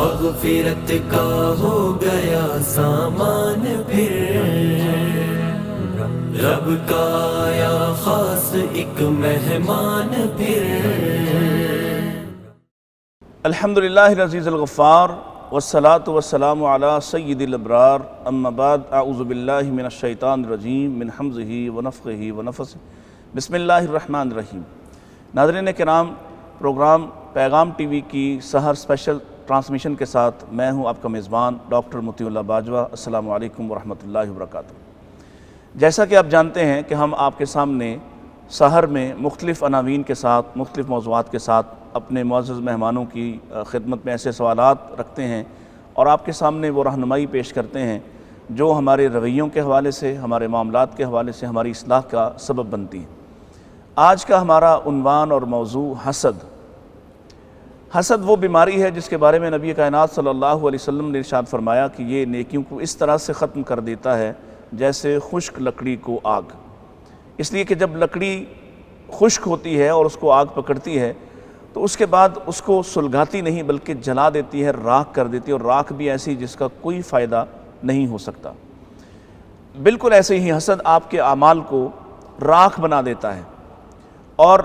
مغفرت کا ہو گیا سامان پھر، رب کا آیا خاص ایک مہمان پھر۔ الحمدللہ العزیز الغفار والصلاة والسلام علی سید الابرار، اما بعد، اعوذ باللہ من الشیطان الرجیم من حمزہ ونفخہ ونفثہ، بسم اللہ الرحمن الرحیم۔ ناظرین کرام، پروگرام پیغام ٹی وی کی سحر اسپیشل ٹرانسمیشن کے ساتھ میں ہوں آپ کا میزبان ڈاکٹر مطیع اللہ باجوہ۔ السلام علیکم ورحمۃ اللہ وبرکاتہ۔ جیسا کہ آپ جانتے ہیں کہ ہم آپ کے سامنے سحر میں مختلف عناوین کے ساتھ، مختلف موضوعات کے ساتھ اپنے معزز مہمانوں کی خدمت میں ایسے سوالات رکھتے ہیں اور آپ کے سامنے وہ رہنمائی پیش کرتے ہیں جو ہمارے رویوں کے حوالے سے، ہمارے معاملات کے حوالے سے ہماری اصلاح کا سبب بنتی ہیں۔ آج کا ہمارا عنوان اور موضوع حسد۔ حسد وہ بیماری ہے جس کے بارے میں نبی کائنات صلی اللہ علیہ وسلم نے ارشاد فرمایا کہ یہ نیکیوں کو اس طرح سے ختم کر دیتا ہے جیسے خشک لکڑی کو آگ۔ اس لیے کہ جب لکڑی خشک ہوتی ہے اور اس کو آگ پکڑتی ہے تو اس کے بعد اس کو سلگاتی نہیں بلکہ جلا دیتی ہے، راکھ کر دیتی ہے، اور راکھ بھی ایسی جس کا کوئی فائدہ نہیں ہو سکتا۔ بالکل ایسے ہی حسد آپ کے اعمال کو راکھ بنا دیتا ہے۔ اور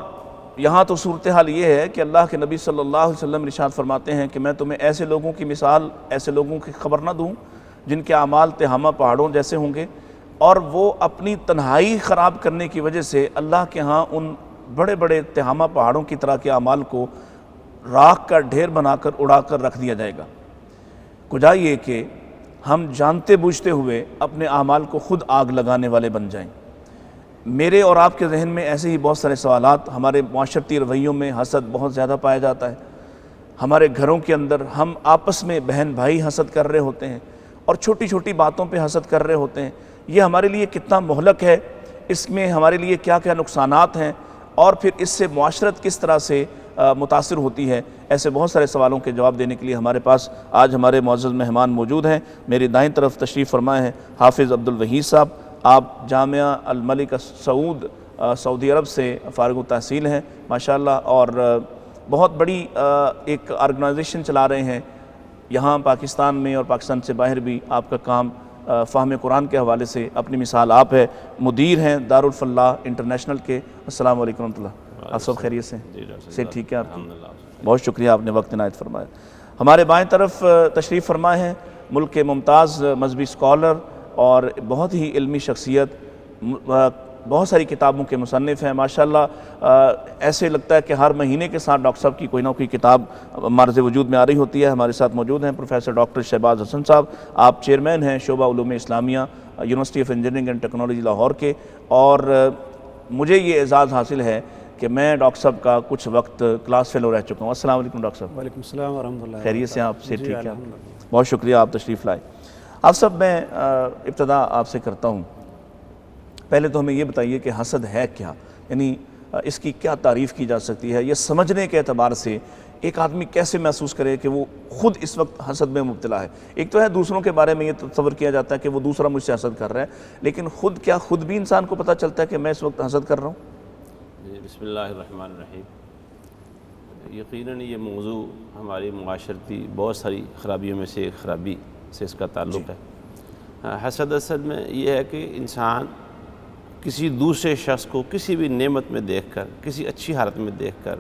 یہاں تو صورتحال یہ ہے کہ اللہ کے نبی صلی اللہ علیہ وسلم ارشاد فرماتے ہیں کہ میں تمہیں ایسے لوگوں کی مثال، ایسے لوگوں کی خبر نہ دوں جن کے اعمال تہامہ پہاڑوں جیسے ہوں گے، اور وہ اپنی تنہائی خراب کرنے کی وجہ سے اللہ کے ہاں ان بڑے بڑے تہامہ پہاڑوں کی طرح کے اعمال کو راکھ کا ڈھیر بنا کر اڑا کر رکھ دیا جائے گا۔ کجا یہ کہ ہم جانتے بوجھتے ہوئے اپنے اعمال کو خود آگ لگانے والے بن جائیں۔ میرے اور آپ کے ذہن میں ایسے ہی بہت سارے سوالات، ہمارے معاشرتی رویوں میں حسد بہت زیادہ پایا جاتا ہے۔ ہمارے گھروں کے اندر ہم آپس میں بہن بھائی حسد کر رہے ہوتے ہیں اور چھوٹی چھوٹی باتوں پہ حسد کر رہے ہوتے ہیں۔ یہ ہمارے لیے کتنا مہلک ہے، اس میں ہمارے لیے کیا کیا نقصانات ہیں، اور پھر اس سے معاشرت کس طرح سے متاثر ہوتی ہے۔ ایسے بہت سارے سوالوں کے جواب دینے کے لیے ہمارے پاس آج ہمارے معزز مہمان موجود ہیں۔ میری دائیں طرف تشریف فرمائے ہیں حافظ عبدالوحید صاحب۔ آپ جامعہ الملک سعود سعودی عرب سے فارغ التحصیل ہیں ماشاءاللہ، اور بہت بڑی ایک آرگنائزیشن چلا رہے ہیں یہاں پاکستان میں، اور پاکستان سے باہر بھی آپ کا کام فہم قرآن کے حوالے سے اپنی مثال آپ ہے۔ مدیر ہیں دارالفلاح انٹرنیشنل کے۔ السلام علیکم ورحمۃ اللہ۔ آپ سب خیریت سے؟ سے ٹھیک ہے آپ کی؟ بہت شکریہ، آپ نے وقت عنایت فرمایا۔ ہمارے بائیں طرف تشریف فرمائے ہیں ملک کے ممتاز مذہبی اسکالر اور بہت ہی علمی شخصیت، بہت ساری کتابوں کے مصنف ہیں ماشاءاللہ۔ ایسے لگتا ہے کہ ہر مہینے کے ساتھ ڈاکٹر صاحب کی کوئی نہ کوئی کتاب معرض وجود میں آ رہی ہوتی ہے۔ ہمارے ساتھ موجود ہیں پروفیسر ڈاکٹر شہباز حسن صاحب۔ آپ چیئرمین ہیں شعبہ علوم اسلامیہ university of engineering and technology Lahore کے، اور مجھے یہ اعزاز حاصل ہے کہ میں ڈاکٹر صاحب کا کچھ وقت کلاس فیلو رہ چکا ہوں۔ السلام علیکم ڈاکٹر صاحب۔ وعلیکم السلام ورحمۃ اللہ۔ خیریت سے؟ آپ سے ٹھیک ہے؟ بہت شکریہ، آپ تشریف لائے۔ آپ سب، میں ابتدا آپ سے کرتا ہوں، پہلے تو ہمیں یہ بتائیے کہ حسد ہے کیا، یعنی اس کی کیا تعریف کی جا سکتی ہے، یہ سمجھنے کے اعتبار سے ایک آدمی کیسے محسوس کرے کہ وہ خود اس وقت حسد میں مبتلا ہے۔ ایک تو ہے دوسروں کے بارے میں یہ تصور کیا جاتا ہے کہ وہ دوسرا مجھ سے حسد کر رہا ہے، لیکن خود بھی انسان کو پتہ چلتا ہے کہ میں اس وقت حسد کر رہا ہوں؟ بسم اللہ الرحمن الرحیم۔ یقیناً یہ موضوع ہماری معاشرتی بہت ساری خرابیوں میں سے ایک خرابی سے اس کا تعلق ہے۔ حسد اصل میں یہ ہے کہ انسان کسی دوسرے شخص کو کسی بھی نعمت میں دیکھ کر، کسی اچھی حالت میں دیکھ کر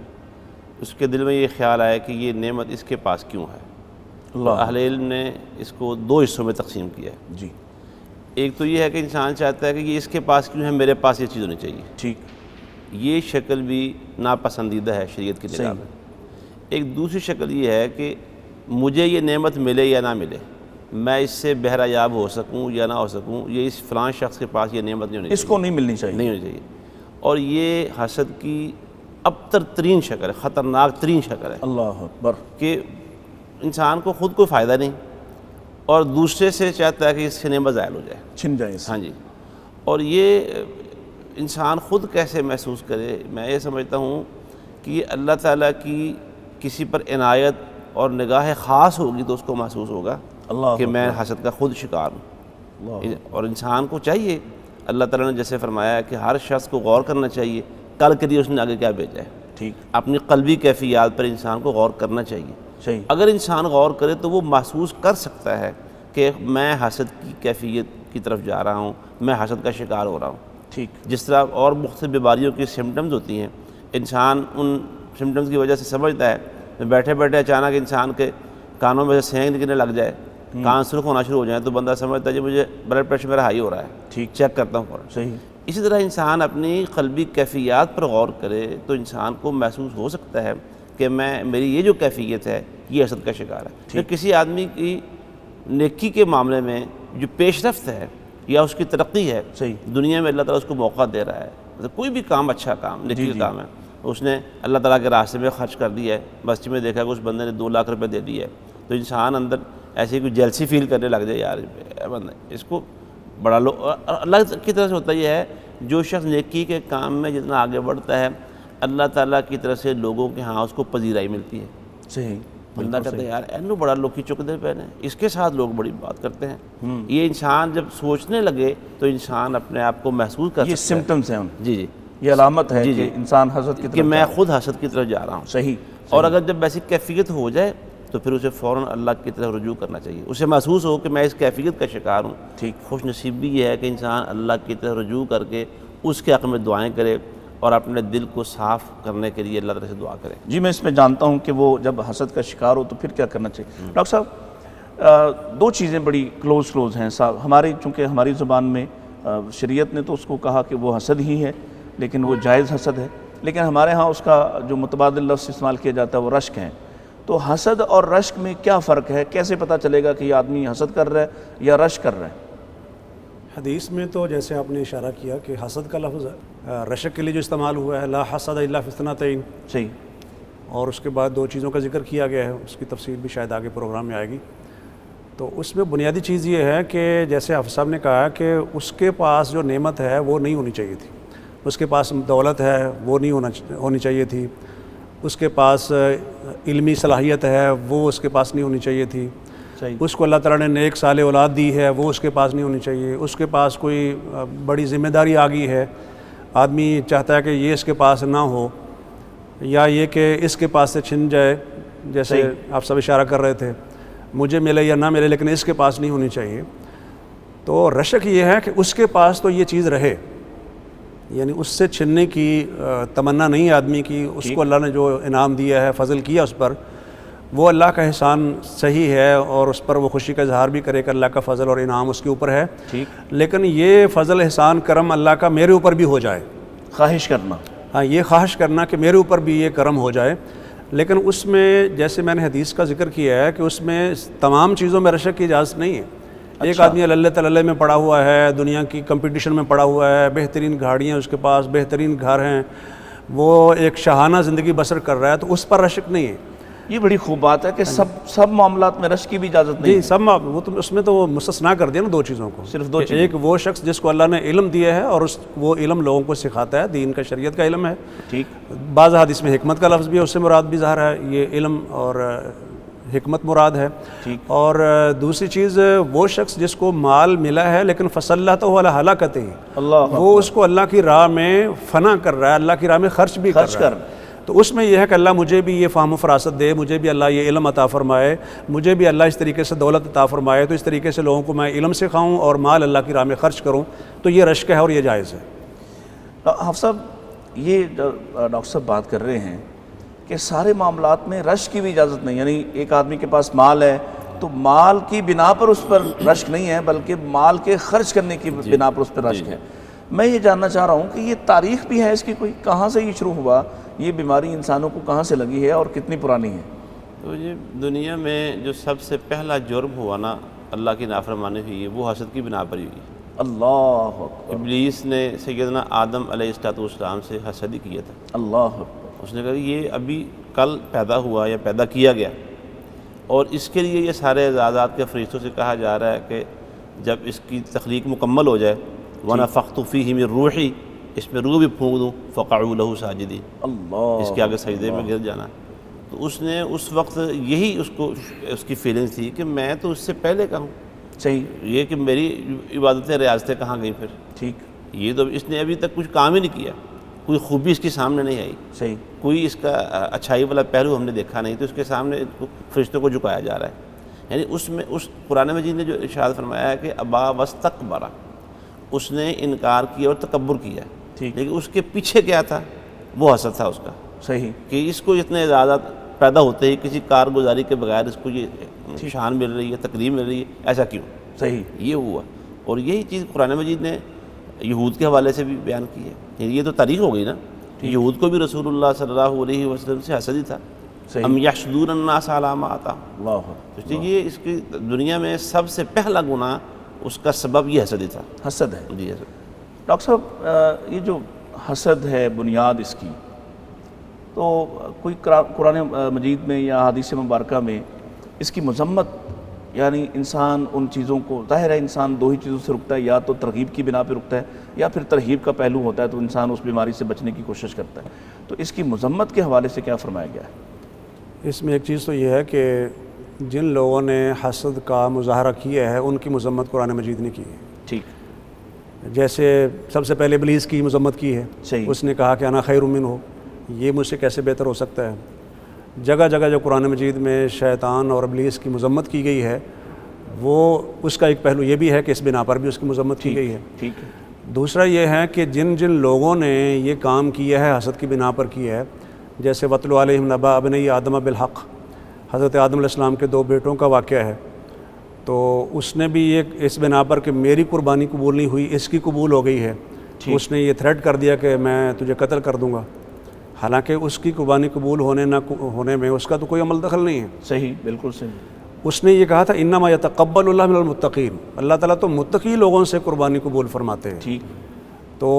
اس کے دل میں یہ خیال آیا کہ یہ نعمت اس کے پاس کیوں ہے۔ اہل علم نے اس کو دو حصوں میں تقسیم کیا ہے۔ جی، ایک تو یہ ہے کہ انسان چاہتا ہے کہ یہ اس کے پاس کیوں ہے، میرے پاس یہ چیز ہونی چاہیے۔ ٹھیک، یہ شکل بھی ناپسندیدہ ہے شریعت کی نگاہ میں۔ ایک دوسری شکل یہ ہے کہ مجھے یہ نعمت ملے یا نہ ملے، میں اس سے بہرہ یاب ہو سکوں یا نہ ہو سکوں، یہ اس فلاں شخص کے پاس یہ نعمت نہیں ہونی چاہیے، اس کو نہیں ملنی چاہیے، نہیں ہونی چاہیے۔ اور یہ حسد کی ابتر ترین شکل ہے، خطرناک ترین شکل ہے۔ اللہ اکبر۔ کہ انسان کو خود کوئی فائدہ نہیں اور دوسرے سے چاہتا ہے کہ اس سے نعمت زائل ہو جائے، چھن جائے اس سے۔ ہاں جی۔ اور یہ انسان خود کیسے محسوس کرے، میں یہ سمجھتا ہوں کہ یہ اللہ تعالیٰ کی کسی پر عنایت اور نگاہ خاص ہوگی تو اس کو محسوس ہوگا کہ میں حسد کا خود شکار ہوں۔ اور انسان کو چاہیے، اللہ تعالیٰ نے جیسے فرمایا ہے کہ ہر شخص کو غور کرنا چاہیے کل کے لیے اس نے آگے کیا بھیجا ہے۔ ٹھیک، اپنی قلبی کیفیات پر انسان کو غور کرنا چاہیے۔ صحیح. اگر انسان غور کرے تو وہ محسوس کر سکتا ہے کہ میں حسد کی کیفیت کی طرف جا رہا ہوں، میں حسد کا شکار ہو رہا ہوں. ٹھیک. جس طرح اور مختلف بیماریوں کی سمٹمز ہوتی ہیں، انسان ان سمٹمز کی وجہ سے سمجھتا ہے. بیٹھے بیٹھے اچانک انسان کے کانوں میں سے سینگ نکلنے لگ جائے، کان سرخ ہونا شروع ہو جائیں، تو بندہ سمجھتا ہے جی مجھے بلڈ پریشر میرا ہائی ہو رہا ہے، ٹھیک. چیک کرتا ہوں فوراً. صحیح. اسی طرح انسان اپنی قلبی کیفیات پر غور کرے تو انسان کو محسوس ہو سکتا ہے کہ میری یہ جو کیفیت ہے یہ حسد کا شکار ہے. پھر کسی آدمی کی نیکی کے معاملے میں جو پیش رفت ہے یا اس کی ترقی ہے، صحیح. دنیا میں اللہ تعالیٰ اس کو موقع دے رہا ہے. مطلب کوئی بھی کام اچھا کام، نیکی کا کام ہے، اس نے اللہ تعالیٰ کے راستے میں خرچ کر دیا ہے. مسجد میں دیکھا کہ اس بندے نے 2 لاکھ روپے دے دیے ہے، تو انسان اندر ایسی کوئی جیلسی فیل کرنے لگ جائے، یار اس کو بڑا اللہ کی طرف سے ہوتا یہ ہے، جو شخص نیکی کے کام میں جتنا آگے بڑھتا ہے اللہ تعالیٰ کی طرف سے لوگوں کے ہاں اس کو پذیرائی ملتی ہے. صحیح. بندہ کہتا ہے یار اینو بڑا لوکی چکدے پہنے، اس کے ساتھ لوگ بڑی بات کرتے ہیں. یہ انسان جب سوچنے لگے تو انسان اپنے آپ کو محسوس کر یہ سکتا ہے. سمٹمز ہیں ان. جی جی، یہ علامت ہے کہ انسان حسد کی کہ طرف میں خود حسد کی طرف جا رہا ہوں. صحیح. اور اگر جب ایسی کیفیت ہو جائے تو پھر اسے فوراً اللہ کی طرف رجوع کرنا چاہیے. اسے محسوس ہو کہ میں اس کیفیت کا شکار ہوں. ٹھیک. خوش نصیبی یہ ہے کہ انسان اللہ کی طرف رجوع کر کے اس کے حق میں دعائیں کرے اور اپنے دل کو صاف کرنے کے لیے اللہ تعالیٰ سے دعا کرے. جی میں اس میں جانتا ہوں کہ وہ جب حسد کا شکار ہو تو پھر کیا کرنا چاہیے. ڈاکٹر صاحب 2 چیزیں بڑی کلوز ہیں صاحب ہماری، چونکہ ہماری زبان میں شریعت نے تو اس کو کہا کہ وہ حسد ہی ہے لیکن وہ جائز حسد ہے، لیکن ہمارے ہاں اس کا جو متبادل لفظ استعمال کیا جاتا ہے وہ رشک ہے. تو حسد اور رشک میں کیا فرق ہے؟ کیسے پتہ چلے گا کہ یہ آدمی حسد کر رہا ہے یا رشک کر رہا ہے؟ حدیث میں تو جیسے آپ نے اشارہ کیا کہ حسد کا لفظ رشک کے لیے جو استعمال ہوا ہے، لا حسد الا فی اثنتین. صحیح. اور اس کے بعد 2 چیزوں کا ذکر کیا گیا ہے، اس کی تفصیل بھی شاید آگے پروگرام میں آئے گی. تو اس میں بنیادی چیز یہ ہے کہ جیسے حافظ صاحب نے کہا کہ اس کے پاس جو نعمت ہے وہ نہیں ہونی چاہیے تھی، اس کے پاس دولت ہے وہ نہیں ہونی چاہیے تھی، اس کے پاس علمی صلاحیت ہے وہ اس کے پاس نہیں ہونی چاہیے تھی، صحیح. اس کو اللہ تعالیٰ نے نیک صالح اولاد دی ہے وہ اس کے پاس نہیں ہونی چاہیے، اس کے پاس کوئی بڑی ذمہ داری آ گئی ہے، آدمی چاہتا ہے کہ یہ اس کے پاس نہ ہو یا یہ کہ اس کے پاس سے چھن جائے، جیسے آپ سب اشارہ کر رہے تھے مجھے ملے یا نہ ملے لیکن اس کے پاس نہیں ہونی چاہیے. تو رشک یہ ہے کہ اس کے پاس تو یہ چیز رہے، یعنی اس سے چھننے کی تمنا نہیں آدمی کی. اس کو اللہ نے جو انعام دیا ہے، فضل کیا اس پر، وہ اللہ کا احسان صحیح ہے اور اس پر وہ خوشی کا اظہار بھی کرے کہ اللہ کا فضل اور انعام اس کے اوپر ہے. ٹھیک. لیکن یہ فضل احسان کرم اللہ کا میرے اوپر بھی ہو جائے، خواہش کرنا. ہاں یہ خواہش کرنا کہ میرے اوپر بھی یہ کرم ہو جائے. لیکن اس میں جیسے میں نے حدیث کا ذکر کیا ہے کہ اس میں تمام چیزوں میں رشک کی اجازت نہیں ہے. ایک آدمی اللہ تعالی میں پڑا ہوا ہے، دنیا کی کمپٹیشن میں پڑا ہوا ہے، بہترین گاڑیاں اس کے پاس، بہترین گھر ہیں، وہ ایک شاہانہ زندگی بصر کر رہا ہے، تو اس پر رشک نہیں ہے. یہ بڑی خوب بات ہے کہ سب معاملات میں رشک کی بھی اجازت نہیں. جی سب وہ تو اس میں تو وہ مستثنا کر دیا نا 2 چیزوں کو. صرف 2 چیزیں. ایک وہ شخص جس کو اللہ نے علم دیا ہے اور وہ علم لوگوں کو سکھاتا ہے، دین کا شریعت کا علم ہے. ٹھیک. بعض حدیث میں حکمت کا لفظ بھی ہے، اس سے مراد بھی ظاہر ہے یہ علم اور حکمت مراد ہے. ٹھیک. اور دوسری چیز وہ شخص جس کو مال ملا ہے لیکن فصلتہ علی ہلاکتہ، اللہ وہ اس کو اللہ کی راہ میں فنا کر رہا ہے، اللہ کی راہ میں خرچ بھی کر رہا ہے. تو اس میں یہ ہے کہ اللہ مجھے بھی یہ فہم و فراست دے، مجھے بھی اللہ یہ علم عطا فرمائے، مجھے بھی اللہ اس طریقے سے دولت عطا فرمائے، تو اس طریقے سے لوگوں کو میں علم سکھاؤں اور مال اللہ کی راہ میں خرچ کروں. تو یہ رشک ہے اور یہ جائز ہے. حافظ صاحب یہ ڈاکٹر صاحب بات کر رہے ہیں کہ سارے معاملات میں رشک کی بھی اجازت نہیں، یعنی ایک آدمی کے پاس مال ہے تو مال کی بنا پر اس پر رشک نہیں ہے بلکہ مال کے خرچ کرنے کی بنا پر اس پر رشک ہے. میں یہ جاننا چاہ رہا ہوں کہ یہ تاریخ بھی ہے اس کی کوئی، کہاں سے یہ شروع ہوا، یہ بیماری انسانوں کو کہاں سے لگی ہے اور کتنی پرانی ہے؟ تو یہ دنیا میں جو سب سے پہلا جرم ہوا نا اللہ کی نافرمانی ہوئی ہے وہ حسد کی بنا پر ہی ہوئی. اللہ اکبر. ابلیس نے سیدنا آدم علیہ السلام سے حسد ہی کیا تھا. اللہ اکبر. اس نے کہا یہ ابھی کل پیدا ہوا یا پیدا کیا گیا، اور اس کے لیے یہ سارے اعزازات کے فرشتوں سے کہا جا رہا ہے کہ جب اس کی تخلیق مکمل ہو جائے وَنَفَخْتُ فِيهِ مِن رُوحِي، اس میں روح بھی پھونک دوں، فَقَعُوا لَهُ ساجدين، اللہ اس کے آگے سجدے میں گر جانا. تو اس نے اس وقت یہی اس کی فیلنگ تھی کہ میں تو اس سے پہلے کا ہوں. صحیح. یہ کہ میری عبادتیں ریاضتیں کہاں گئیں پھر. ٹھیک. یہ تو اس نے ابھی تک کچھ کام ہی نہیں کیا، کوئی خوبی اس کے سامنے نہیں آئی، صحیح، کوئی اس کا اچھائی والا پہلو ہم نے دیکھا نہیں، تو اس کے سامنے فرشتوں کو جھکایا جا رہا ہے. یعنی اس قرآن مجید نے جو ارشاد فرمایا ہے کہ ابا واستکبر، اس نے انکار کیا اور تکبر کیا، ٹھیک، لیکن اس کے پیچھے کیا تھا؟ وہ حسد تھا اس کا، صحیح، کہ اس کو اتنے اعزازات پیدا ہوتے ہی کسی کارگزاری کے بغیر اس کو یہ شان مل رہی ہے، تکریم مل رہی ہے، ایسا کیوں؟ صحیح، یہ ہوا. اور یہی چیز قرآن مجید نے یہود کے حوالے سے بھی بیان کی ہے. یہ تو تاریخ ہو گئی نا، یہود کو بھی رسول اللہ صلی اللہ علیہ وسلم سے حسد ہی تھا. صحیح، ام یحسدون الناس علی ما آتاہم. اللہ، تو یہ اس کی دنیا میں سب سے پہلا گناہ اس کا سبب یہ حسد ہی تھا. حسد ہے. جی حسد. ڈاکٹر صاحب یہ جو حسد ہے بنیاد اس کی، تو کوئی قرآن مجید میں یا حدیث مبارکہ میں اس کی مذمت، یعنی انسان ان چیزوں کو، ظاہر ہے انسان دو ہی چیزوں سے رکتا ہے، یا تو ترغیب کی بنا پہ رکتا ہے یا پھر ترہیب کا پہلو ہوتا ہے، تو انسان اس بیماری سے بچنے کی کوشش کرتا ہے. تو اس کی مذمت کے حوالے سے کیا فرمایا گیا ہے؟ اس میں ایک چیز تو یہ ہے کہ جن لوگوں نے حسد کا مظاہرہ کیا ہے ان کی مذمت قرآن مجید نے کی ہے. ٹھیک، جیسے سب سے پہلے ابلیس کی مذمت کی ہے. صحیح، اس نے کہا کہ انا خیر منہ، یہ مجھ سے کیسے بہتر ہو سکتا ہے. جگہ جگہ جو قرآن مجید میں شیطان اور ابلیس کی مذمت کی گئی ہے، وہ اس کا ایک پہلو یہ بھی ہے کہ اس بنا پر بھی اس کی مذمت کی گئی ہے. ٹھیک ہے، دوسرا یہ ہے کہ جن جن لوگوں نے یہ کام کیا ہے، حسد کی بنا پر کیا ہے، جیسے وَاتْلُ عَلَيْهِمْ نَبَأَ ابْنَيْ آدَمَ بِالْحَقِّ، حضرت آدم علیہ السلام کے 2 بیٹوں کا واقعہ ہے. تو اس نے بھی یہ اس بنا پر کہ میری قربانی قبول نہیں ہوئی، اس کی قبول ہو گئی ہے، تو اس نے یہ تھریٹ کر دیا کہ میں تجھے قتل کر دوں گا. حالانکہ اس کی قربانی قبول ہونے نہ ہونے میں اس کا تو کوئی عمل دخل نہیں ہے. صحیح، بالکل صحیح. اس نے یہ کہا تھا انما یتقبل اللہ من المتقین، اللہ تعالیٰ تو متقی لوگوں سے قربانی قبول فرماتے ہیں. ٹھیک، تو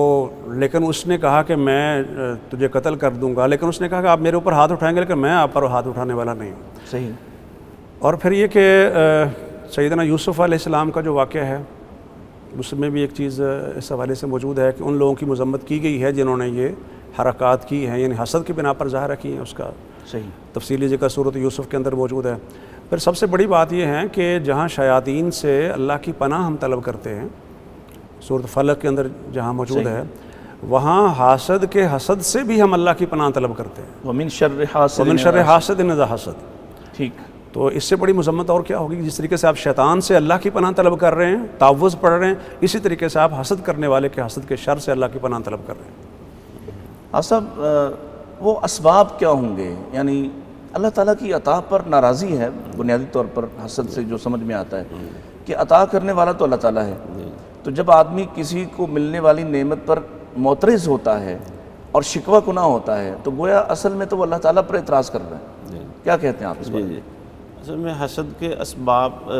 لیکن اس نے کہا کہ میں تجھے قتل کر دوں گا، لیکن اس نے کہا کہ آپ میرے اوپر ہاتھ اٹھائیں گے، لیکن میں آپ پر ہاتھ اٹھانے والا نہیں ہوں. صحیح، اور پھر یہ کہ سیدنا یوسف علیہ السلام کا جو واقعہ ہے، اس میں بھی ایک چیز اس حوالے سے موجود ہے کہ ان لوگوں کی مذمت کی گئی ہے جنہوں نے یہ حرکات کی ہیں، یعنی حسد کی بنا پر ظاہر کی ہیں. اس کا صحیح، تفصیلی ذکر صورت یوسف کے اندر موجود ہے. پھر سب سے بڑی بات یہ ہے کہ جہاں شیاطین سے اللہ کی پناہ ہم طلب کرتے ہیں، صورت فلق کے اندر جہاں موجود ہے، وہاں حاسد کے حسد سے بھی ہم اللہ کی پناہ طلب کرتے ہیں. ومن شر حاسد، ومن شر حاسد اذا حسد. ٹھیک، تو اس سے بڑی مذمت اور کیا ہوگی؟ جس طریقے سے آپ شیطان سے اللہ کی پناہ طلب کر رہے ہیں، تعوذ پڑھ رہے ہیں، اسی طریقے سے آپ حسد کرنے والے کے حسد کے شر سے اللہ کی پناہ طلب کر رہے ہیں. صاحب وہ اسباب کیا ہوں گے؟ یعنی اللہ تعالیٰ کی عطا پر ناراضی ہے بنیادی طور پر، حسد سے جو سمجھ میں آتا ہے کہ عطا کرنے والا تو اللہ تعالیٰ ہے. تو جب آدمی کسی کو ملنے والی نعمت پر معترض ہوتا ہے اور شکوہ کناہ ہوتا ہے، تو گویا اصل میں تو وہ اللہ تعالیٰ پر اعتراض کر رہا ہے. کیا کہتے ہیں آپ اس بارے میں؟ اصل میں حسد کے اسباب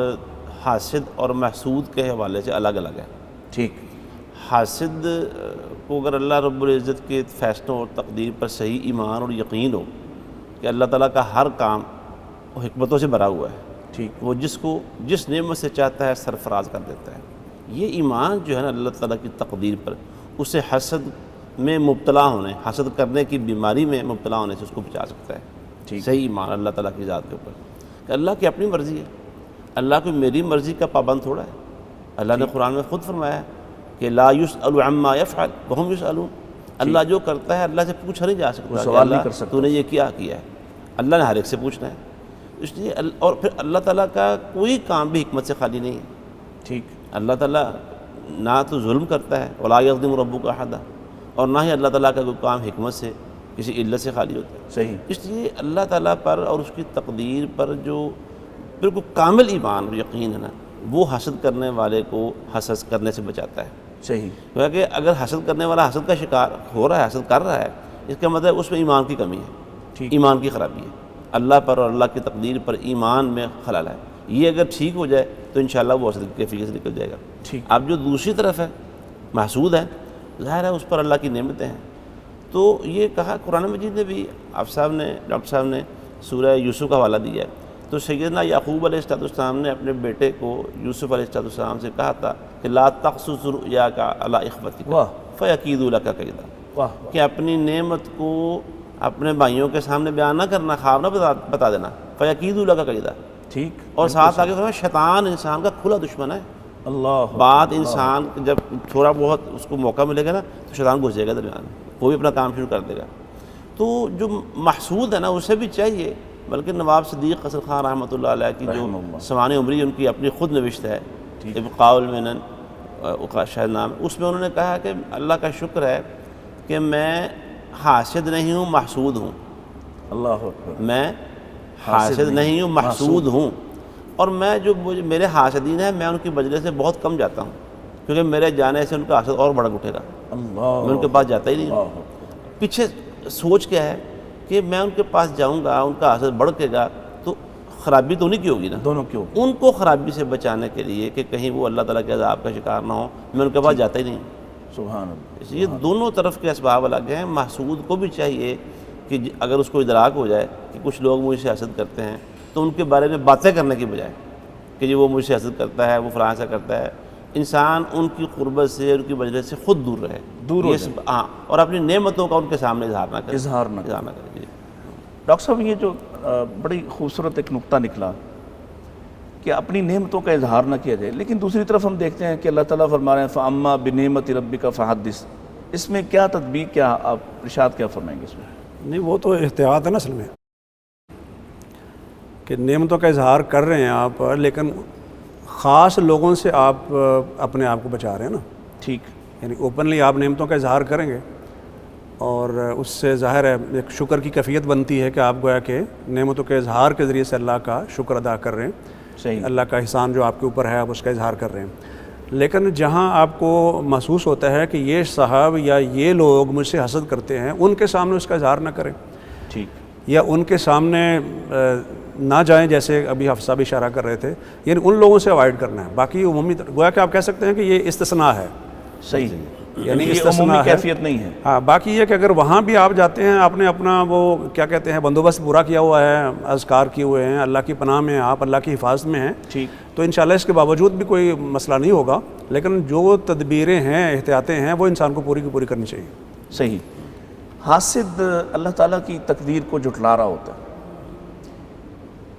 حاسد اور محسود کے حوالے سے الگ الگ ہیں. ٹھیک، حاسد کو اگر اللہ رب العزت کے فیصلوں اور تقدیر پر صحیح ایمان اور یقین ہو کہ اللہ تعالیٰ کا ہر کام حکمتوں سے بھرا ہوا ہے، ٹھیک، وہ جس نعمت سے چاہتا ہے سرفراز کر دیتا ہے، یہ ایمان جو ہے نا اللہ تعالیٰ کی تقدیر پر، اسے حسد میں مبتلا ہونے، حسد کرنے کی بیماری میں مبتلا ہونے سے اس کو بچا سکتا ہے. ٹھیک، صحیح ایمان اللہ تعالیٰ کی ذات کے اوپر کہ اللہ کی اپنی مرضی ہے، اللہ کو میری مرضی کا پابند تھوڑا ہے. اللہ نے قرآن میں خود فرمایا ہے کہ لا یسأل عما یفعل وہم یسألون. اللہ جو کرتا ہے اللہ سے پوچھا نہیں جا سکتا، سوال نہیں کر سکتا، تو نے یہ کیا ہے. اللہ نے ہر ایک سے پوچھنا ہے. اس لیے اور پھر اللہ تعالیٰ کا کوئی کام بھی حکمت سے خالی نہیں ہے. ٹھیک، اللہ تعالیٰ نہ تو ظلم کرتا ہے ولا یظلم ربک احدا، اور نہ ہی اللہ تعالیٰ کا کوئی کام حکمت سے کسی علت سے خالی ہوتا ہے. صحیح، اس لیے اللہ تعالیٰ پر اور اس کی تقدیر پر جو بالکل کامل ایمان اور یقین ہے نا، وہ حسد کرنے والے کو حسد کرنے سے بچاتا ہے. صحیح، کیونکہ اگر حسد کرنے والا حسد کا شکار ہو رہا ہے، حسد کر رہا ہے، اس کا مطلب اس میں ایمان کی کمی ہے، ٹھیک، ایمان کی خرابی ہے، اللہ پر اور اللہ کی تقدیر پر ایمان میں خلل ہے. یہ اگر ٹھیک ہو جائے تو انشاءاللہ وہ حسد کی کیفیت سے نکل جائے گا. ٹھیک، اب جو دوسری طرف ہے محسود ہے، ظاہر ہے اس پر اللہ کی نعمتیں ہیں. تو یہ کہا قرآن مجید نے بھی، آپ صاحب نے، ڈاکٹر صاحب نے سورہ یوسف کا حوالہ دیا ہے. تو سیدنا یعقوب علیہ السلام نے اپنے بیٹے کو یوسف علیہ السلام سے کہا تھا کہ لا تقصص رؤیاک علی اخوتک واہ، فیکیدوا لک کیدا، واہ، کہ اپنی نعمت کو اپنے بھائیوں کے سامنے بیان نہ کرنا، خواب نہ بتا دینا، فیکیدوا لک کیدا. ٹھیک، اور ساتھ آگے فرمایا شیطان انسان کا کھلا دشمن ہے. اللہ، بات انسان جب تھوڑا بہت اس کو موقع ملے گا نا تو شیطان گھس جائے گا درمیان میں. وہ بھی اپنا کام شروع کر دے گا۔ تو جو محسود ہے نا اسے بھی چاہیے، بلکہ نواب صدیق حسن خان رحمۃ اللہ علیہ کی جو سوانح عمری ان کی اپنی خود نوشت ہے ابقاء المنن شاید نام، اس میں انہوں نے کہا کہ اللہ کا شکر ہے کہ میں حاسد نہیں ہوں، محسود ہوں۔ اللہ اکبر۔ میں حاسد نہیں ہوں، محسود ہوں، اور میں جو میرے حاسدین ہیں میں ان کی مجلس سے بہت کم جاتا ہوں، کیونکہ میرے جانے سے ان کا حسد اور بڑھ اٹھے گا، میں ان کے پاس جاتا ہی نہیں ہوں۔ پیچھے سوچ کیا ہے کہ میں ان کے پاس جاؤں گا، ان کا حسد بڑھے گا تو خرابی تو نہیں کی ہوگی نا، دونوں کی ہوگی۔ ان کو خرابی سے بچانے کے لیے کہ کہیں وہ اللہ تعالیٰ کے عذاب کا شکار نہ ہو، میں ان کے پاس جاتا ہی نہیں ہوں۔ سبحان اللہ۔ اس لیے دونوں طرف کے اسباب الگ ہیں۔ محسود کو بھی چاہیے کہ اگر اس کو ادراک ہو جائے کہ کچھ لوگ مجھ سے حسد کرتے ہیں تو ان کے بارے میں باتیں کرنے کی بجائے کہ وہ مجھ سے حسد کرتا ہے، وہ فلاں سے کرتا ہے، انسان ان کی قربت سے، ان کی مجلس سے خود دور رہے، دور ہو جائے۔ ہاں، اور اپنی نعمتوں کا ان کے سامنے اظہار نہ کرے، اظہار نہ کرے۔ ڈاکٹر صاحب یہ جو بڑی خوبصورت ایک نقطہ نکلا کہ اپنی نعمتوں کا اظہار نہ کیا جائے، لیکن دوسری طرف ہم دیکھتے ہیں کہ اللہ تعالیٰ فرما رہے ہیں فَأَمَّا بِنِعْمَتِ رَبِّكَ فَحَدِّثْ، اس میں کیا تطبیق، کیا آپ ارشاد کیا فرمائیں گے اس میں؟ نہیں، وہ تو احتیاط ہے نا اصل میں، کہ نعمتوں کا اظہار کر رہے ہیں آپ، لیکن خاص لوگوں سے آپ اپنے آپ کو بچا رہے ہیں نا۔ ٹھیک، یعنی اوپنلی آپ نعمتوں کا اظہار کریں گے اور اس سے ظاہر ہے ایک شکر کی کیفیت بنتی ہے کہ آپ گویا کہ نعمتوں کے اظہار کے ذریعے سے اللہ کا شکر ادا کر رہے ہیں، صحیح، اللہ کا احسان جو آپ کے اوپر ہے آپ اس کا اظہار کر رہے ہیں۔ لیکن جہاں آپ کو محسوس ہوتا ہے کہ یہ صاحب یا یہ لوگ مجھ سے حسد کرتے ہیں، ان کے سامنے اس کا اظہار نہ کریں، ٹھیک، یا ان کے سامنے نہ جائیں، جیسے ابھی حفصہ بھی اشارہ کر رہے تھے، یعنی ان لوگوں سے اوائڈ کرنا ہے۔ باقی عمومی گویا کہ آپ کہہ سکتے ہیں کہ یہ استثناء ہے، صحیح، یعنی یہ استثناء عمومی ہے، کیفیت نہیں ہے۔ ہاں۔ باقی یہ کہ اگر وہاں بھی آپ جاتے ہیں، آپ نے اپنا وہ کیا کہتے ہیں بندوبست پورا کیا ہوا ہے، اذکار کیے ہوئے ہیں، اللہ کی پناہ میں، آپ اللہ کی حفاظت میں ہیں، ٹھیک، تو انشاءاللہ اس کے باوجود بھی کوئی مسئلہ نہیں ہوگا، لیکن جو تدبیریں ہیں، احتیاطیں ہیں، وہ انسان کو پوری کی پوری کرنی چاہیے۔ صحیح۔ حاسد اللہ تعالیٰ کی تقدیر کو جھٹلا رہا ہوتا ہے،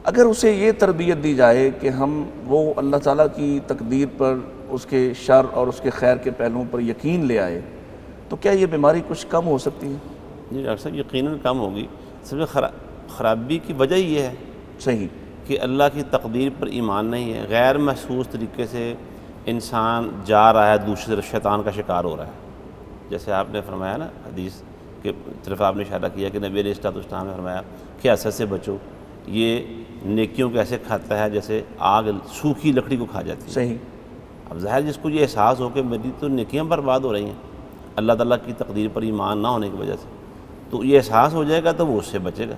اگر اسے یہ تربیت دی جائے کہ ہم وہ اللہ تعالیٰ کی تقدیر پر، اس کے شر اور اس کے خیر کے پہلوؤں پر یقین لے آئے، تو کیا یہ بیماری کچھ کم ہو سکتی ہے؟ جی ڈاکٹر صاحب، یقیناً کم ہوگی۔ سب سے خرابی کی وجہ یہ ہے صحیح، کہ اللہ کی تقدیر پر ایمان نہیں ہے، غیر محسوس طریقے سے انسان جا رہا ہے، دوسری طرف شیطان کا شکار ہو رہا ہے۔ جیسے آپ نے فرمایا نا حدیث کے طرف آپ نے اشارہ کیا کہ نبی علیہ السلام نے فرمایا کہ حسد سے بچو، یہ نیکیوں کو ایسے کھاتا ہے جیسے آگ سوکھی لکڑی کو کھا جاتی ہے۔ صحیح، اب ظاہر جس کو یہ احساس ہو کہ میری تو نیکیاں برباد ہو رہی ہیں اللہ تعالیٰ کی تقدیر پر ایمان نہ ہونے کی وجہ سے، تو یہ احساس ہو جائے گا تو وہ اس سے بچے گا۔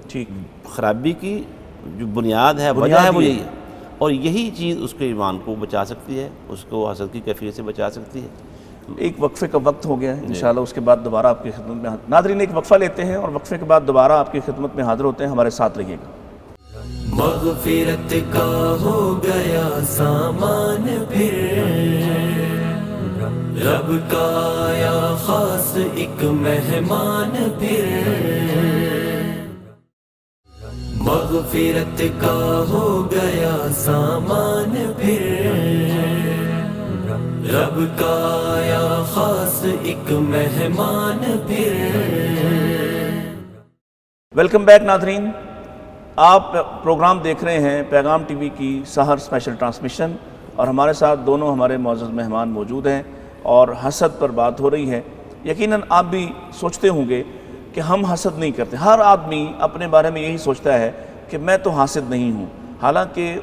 ٹھیک، خرابی کی جو بنیاد ہے، وجہ ہے، وہ یہی ہے، اور یہی چیز اس کے ایمان کو بچا سکتی ہے، اس کو حسد کی کیفیت سے بچا سکتی ہے۔ ایک وقفے کا وقت ہو گیا ہے، انشاءاللہ اس کے بعد دوبارہ آپ کی خدمت میں ناظرین ایک وقفہ لیتے ہیں اور وقفے کے بعد دوبارہ آپ کی خدمت میں حاضر ہوتے ہیں، ہمارے ساتھ رہیے گا۔ مغفرت کا ہو گیا سامان پھر، رب کا آیا خاص ایک مہمان پھر، مغفرت کا ہو گیا سامان پھر، رب کا آیا خاص ایک مہمان پھر۔ ویلکم بیک ناظرین، آپ پروگرام دیکھ رہے ہیں پیغام ٹی وی کی سحر اسپیشل ٹرانسمیشن، اور ہمارے ساتھ دونوں ہمارے معزز مہمان موجود ہیں اور حسد پر بات ہو رہی ہے۔ یقیناً آپ بھی سوچتے ہوں گے کہ ہم حسد نہیں کرتے، ہر آدمی اپنے بارے میں یہی سوچتا ہے کہ میں تو حاسد نہیں ہوں، حالانکہ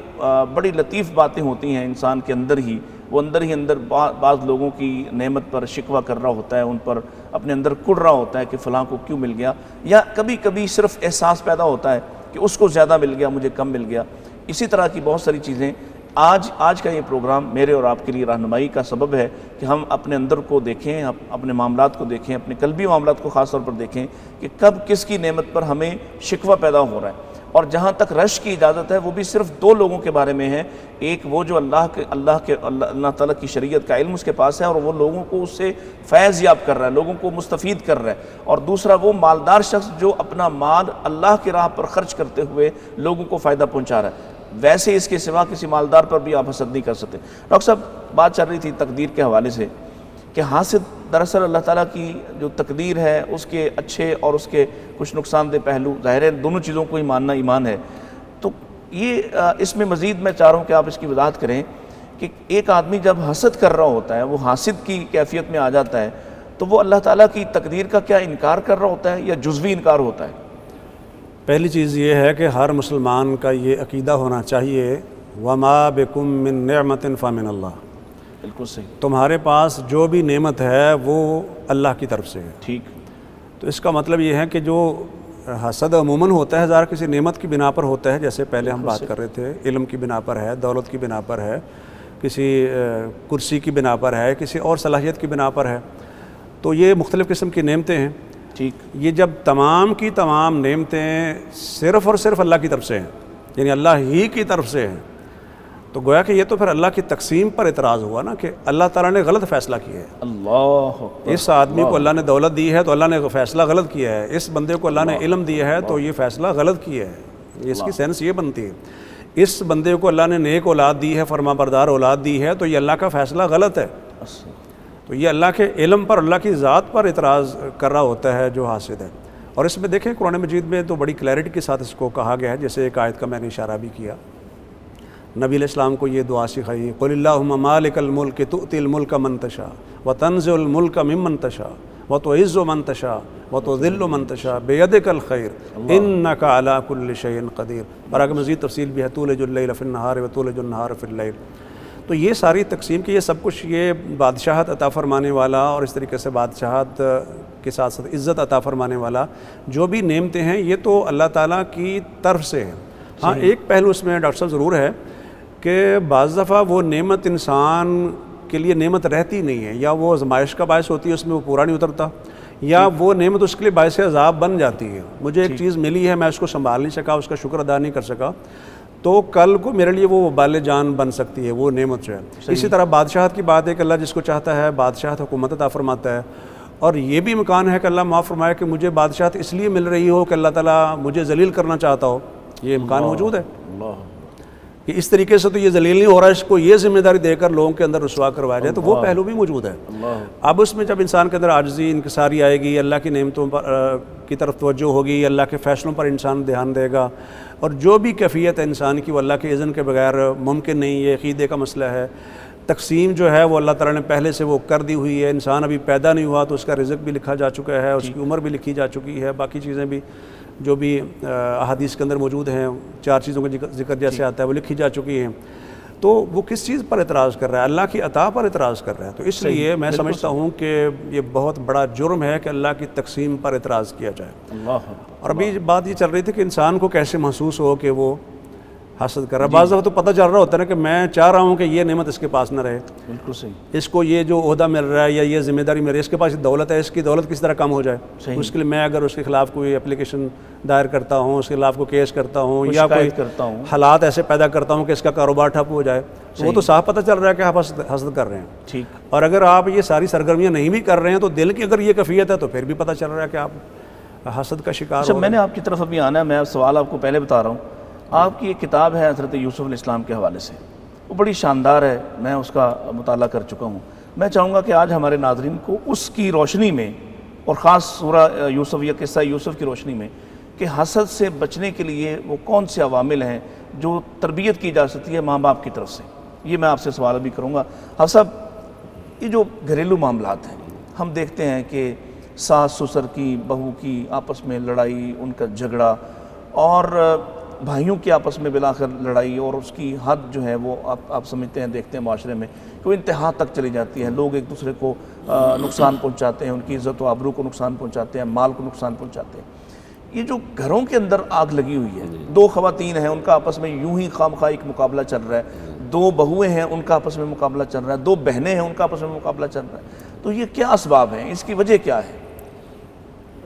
بڑی لطیف باتیں ہوتی ہیں انسان کے اندر ہی، وہ اندر ہی اندر بعض لوگوں کی نعمت پر شکوہ کر رہا ہوتا ہے، ان پر اپنے اندر کڑ رہا ہوتا ہے کہ فلاں کو کیوں مل گیا، یا کبھی کبھی صرف احساس پیدا ہوتا ہے کہ اس کو زیادہ مل گیا، مجھے کم مل گیا۔ اسی طرح کی بہت ساری چیزیں۔ آج کا یہ پروگرام میرے اور آپ کے لیے رہنمائی کا سبب ہے کہ ہم اپنے اندر کو دیکھیں، اپنے معاملات کو دیکھیں، اپنے قلبی معاملات کو خاص طور پر دیکھیں کہ کب کس کی نعمت پر ہمیں شکوہ پیدا ہو رہا ہے، اور جہاں تک رش کی اجازت ہے وہ بھی صرف دو لوگوں کے بارے میں ہے، ایک وہ جو اللہ تعالیٰ کی شریعت کا علم اس کے پاس ہے اور وہ لوگوں کو اس سے فیض یاب کر رہا ہے، لوگوں کو مستفید کر رہا ہے، اور دوسرا وہ مالدار شخص جو اپنا مال اللہ کی راہ پر خرچ کرتے ہوئے لوگوں کو فائدہ پہنچا رہا ہے۔ ویسے اس کے سوا کسی مالدار پر بھی آپ حسد نہیں کر سکتے۔ ڈاکٹر صاحب، بات چل رہی تھی تقدیر کے حوالے سے کہ حاسد دراصل اللہ تعالیٰ کی جو تقدیر ہے اس کے اچھے اور اس کے کچھ نقصان دہ پہلو ظاہر ہے، دونوں چیزوں کو ہی ماننا ایمان ہے۔ تو یہ اس میں مزید میں چاہ رہا ہوں کہ آپ اس کی وضاحت کریں کہ ایک آدمی جب حسد کر رہا ہوتا ہے، وہ حاسد کی کیفیت میں آ جاتا ہے، تو وہ اللہ تعالیٰ کی تقدیر کا کیا انکار کر رہا ہوتا ہے یا جزوی انکار ہوتا ہے؟ پہلی چیز یہ ہے کہ ہر مسلمان کا یہ عقیدہ ہونا چاہیے وَمَا بِكُم مِّن نِعْمَةٍ فَمِنَ اللَّهِ، بالکل صحیح، تمہارے پاس جو بھی نعمت ہے وہ اللہ کی طرف سے ہے۔ ٹھیک، تو اس کا مطلب یہ ہے کہ جو حسد عموماً ہوتا ہے ظاہر کسی نعمت کی بنا پر ہوتا ہے، جیسے پہلے ہم بات کر رہے تھے، علم کی بنا پر ہے، دولت کی بنا پر ہے، کسی کرسی کی بنا پر ہے، کسی اور صلاحیت کی بنا پر ہے، تو یہ مختلف قسم کی نعمتیں ہیں۔ ٹھیک، یہ جب تمام کی تمام نعمتیں صرف اور صرف اللہ کی طرف سے ہیں، یعنی اللہ ہی کی طرف سے ہیں، تو گویا کہ یہ تو پھر اللہ کی تقسیم پر اعتراض ہوا نا کہ اللہ تعالیٰ نے غلط فیصلہ کیا ہے۔ اللہ اکبر، اس آدمی کو اللہ نے دولت دی ہے تو اللہ نے فیصلہ غلط کیا ہے، اس بندے کو اللہ نے علم دیا ہے تو یہ فیصلہ غلط کیا ہے۔ اس کی سینس یہ بنتی ہے، اس بندے کو اللہ نے نیک اولاد دی ہے، فرما بردار اولاد دی ہے، تو یہ اللہ کا فیصلہ غلط ہے۔ تو یہ اللہ کے علم پر، اللہ کی ذات پر اعتراض کر رہا ہوتا ہے جو حاسد ہے۔ اور اس میں دیکھیں قرآن مجید میں تو بڑی کلیئرٹی کے ساتھ اس کو کہا گیا ہے، جیسے ایک آیت کا میں نے اشارہ بھی کیا، نبی علیہ السلام کو یہ دعا سکھائی، قل اللہم مالک الملک تؤتی الملک من تشاء وتنزع الملک ممن تشاء وتعز من تشاء وتذل من تشاء بیدک الخیر انک علی کل شیء قدیر۔ اور آگے مزید تفصیل بھی ہے، تولج اللیل فی النہار وتولج النہار فی اللیل۔ تو یہ ساری تقسیم کی، یہ سب کچھ یہ بادشاہت عطا فرمانے والا اور اس طریقے سے بادشاہت کے ساتھ ساتھ عزت عطا فرمانے والا جو بھی نعمتیں ہیں یہ تو اللہ تعالیٰ کی طرف سے ہیں۔ ہاں ایک پہلو اس میں ڈاکٹر صاحب ضرور ہے کہ بعض دفعہ وہ نعمت انسان کے لیے نعمت رہتی نہیں ہے، یا وہ آزمائش کا باعث ہوتی ہے، اس میں وہ پورا نہیں اترتا، یا وہ نعمت اس کے لیے باعث عذاب بن جاتی ہے۔ مجھے ایک چیز ملی ہے، میں اس کو سنبھال نہیں سکا، اس کا شکر ادا نہیں کر سکا، تو کل کو میرے لیے وہ وبال جان بن سکتی ہے وہ نعمت جو ہے۔ اسی طرح بادشاہت کی بات ہے کہ اللہ جس کو چاہتا ہے بادشاہت حکومت عطا فرماتا ہے، اور یہ بھی امکان ہے کہ اللہ معاف فرمائے کہ مجھے بادشاہت اس لیے مل رہی ہو کہ اللہ تعالیٰ مجھے ذلیل کرنا چاہتا ہو، یہ امکان موجود ہے کہ اس طریقے سے تو یہ ذلیل نہیں ہو رہا ہے، اس کو یہ ذمہ داری دے کر لوگوں کے اندر رسوا کروایا جائے، تو وہ پہلو بھی موجود ہے۔ اب اس میں جب انسان کے اندر عاجزی انکساری آئے گی، اللہ کی نعمتوں پر کی طرف توجہ ہوگی، اللہ کے فیصلوں پر انسان دھیان دے گا، اور جو بھی کیفیت ہے انسان کی وہ اللہ کے اذن کے بغیر ممکن نہیں، یہ عقیدے کا مسئلہ ہے۔ تقسیم جو ہے وہ اللہ تعالیٰ نے پہلے سے وہ کر دی ہوئی ہے، انسان ابھی پیدا نہیں ہوا تو اس کا رزق بھی لکھا جا چکا ہے، اس کی عمر بھی لکھی جا چکی ہے، باقی چیزیں بھی جو بھی احادیث کے اندر موجود ہیں، 4 چیزوں کا ذکر جیسے آتا ہے وہ لکھی جا چکی ہیں۔ تو وہ کس چیز پر اعتراض کر رہا ہے؟ اللہ کی عطا پر اعتراض کر رہا ہے۔ تو اس لیے میں سمجھتا ہوں کہ یہ بہت بڑا جرم ہے کہ اللہ کی تقسیم پر اعتراض کیا جائے۔ اور ابھی بات یہ چل رہی تھی کہ انسان کو کیسے محسوس ہو کہ وہ حسد کر رہا ہے۔ بعض دفعہ تو پتہ چل رہا ہوتا ہے نا کہ میں چاہ رہا ہوں کہ یہ نعمت اس کے پاس نہ رہے، بالکل صحیح، اس کو یہ جو عہدہ مل رہا ہے یا یہ ذمہ داری مل رہی ہے، اس کے پاس دولت ہے، اس کی دولت کس طرح کم ہو جائے، اس کے لیے میں اگر اس کے خلاف کوئی اپلیکیشن دائر کرتا ہوں، اس کے خلاف کوئی کیس کرتا ہوں یا کوئی حالات ایسے پیدا کرتا ہوں کہ اس کا کاروبار ٹھپ ہو جائے، وہ تو صاف پتہ چل رہا ہے کہ آپ حسد کر رہے ہیں۔ ٹھیک، اور اگر آپ یہ ساری سرگرمیاں نہیں بھی کر رہے ہیں تو دل کی اگر یہ کیفیت ہے تو پھر بھی پتہ چل رہا ہے کہ آپ حسد کا شکار ہو۔ میں نے آپ کی طرف ابھی آنا ہے، میں سوال آپ کو پہلے بتا رہا ہوں۔ آپ کی ایک کتاب ہے حضرت یوسف علیہ السلام کے حوالے سے، وہ بڑی شاندار ہے، میں اس کا مطالعہ کر چکا ہوں۔ میں چاہوں گا کہ آج ہمارے ناظرین کو اس کی روشنی میں، اور خاص سورہ یوسف یا قصہ یوسف کی روشنی میں، کہ حسد سے بچنے کے لیے وہ کون سے عوامل ہیں جو تربیت کی جا سکتی ہے ماں باپ کی طرف سے، یہ میں آپ سے سوال بھی کروں گا۔ حافظ صاحب، یہ جو گھریلو معاملات ہیں، ہم دیکھتے ہیں کہ ساس سسر کی، بہو کی آپس میں لڑائی، ان کا جھگڑا، اور بھائیوں کی آپس میں بالآخر لڑائی، اور اس کی حد جو ہے وہ آپ سمجھتے ہیں، دیکھتے ہیں معاشرے میں کہ وہ انتہا تک چلی جاتی ہے، لوگ ایک دوسرے کو نقصان پہنچاتے ہیں، ان کی عزت و آبرو کو نقصان پہنچاتے ہیں، مال کو نقصان پہنچاتے ہیں۔ یہ جو گھروں کے اندر آگ لگی ہوئی ہے، 2 خواتین ہیں، ان کا آپس میں یوں ہی خواہ ایک مقابلہ چل رہا ہے، 2 بہویں ہیں، ان کا آپس میں مقابلہ چل رہا ہے، 2 بہنیں ہیں، ان کا آپس میں مقابلہ چل رہا ہے، تو یہ کیا اسباب ہیں، اس کی وجہ کیا ہے؟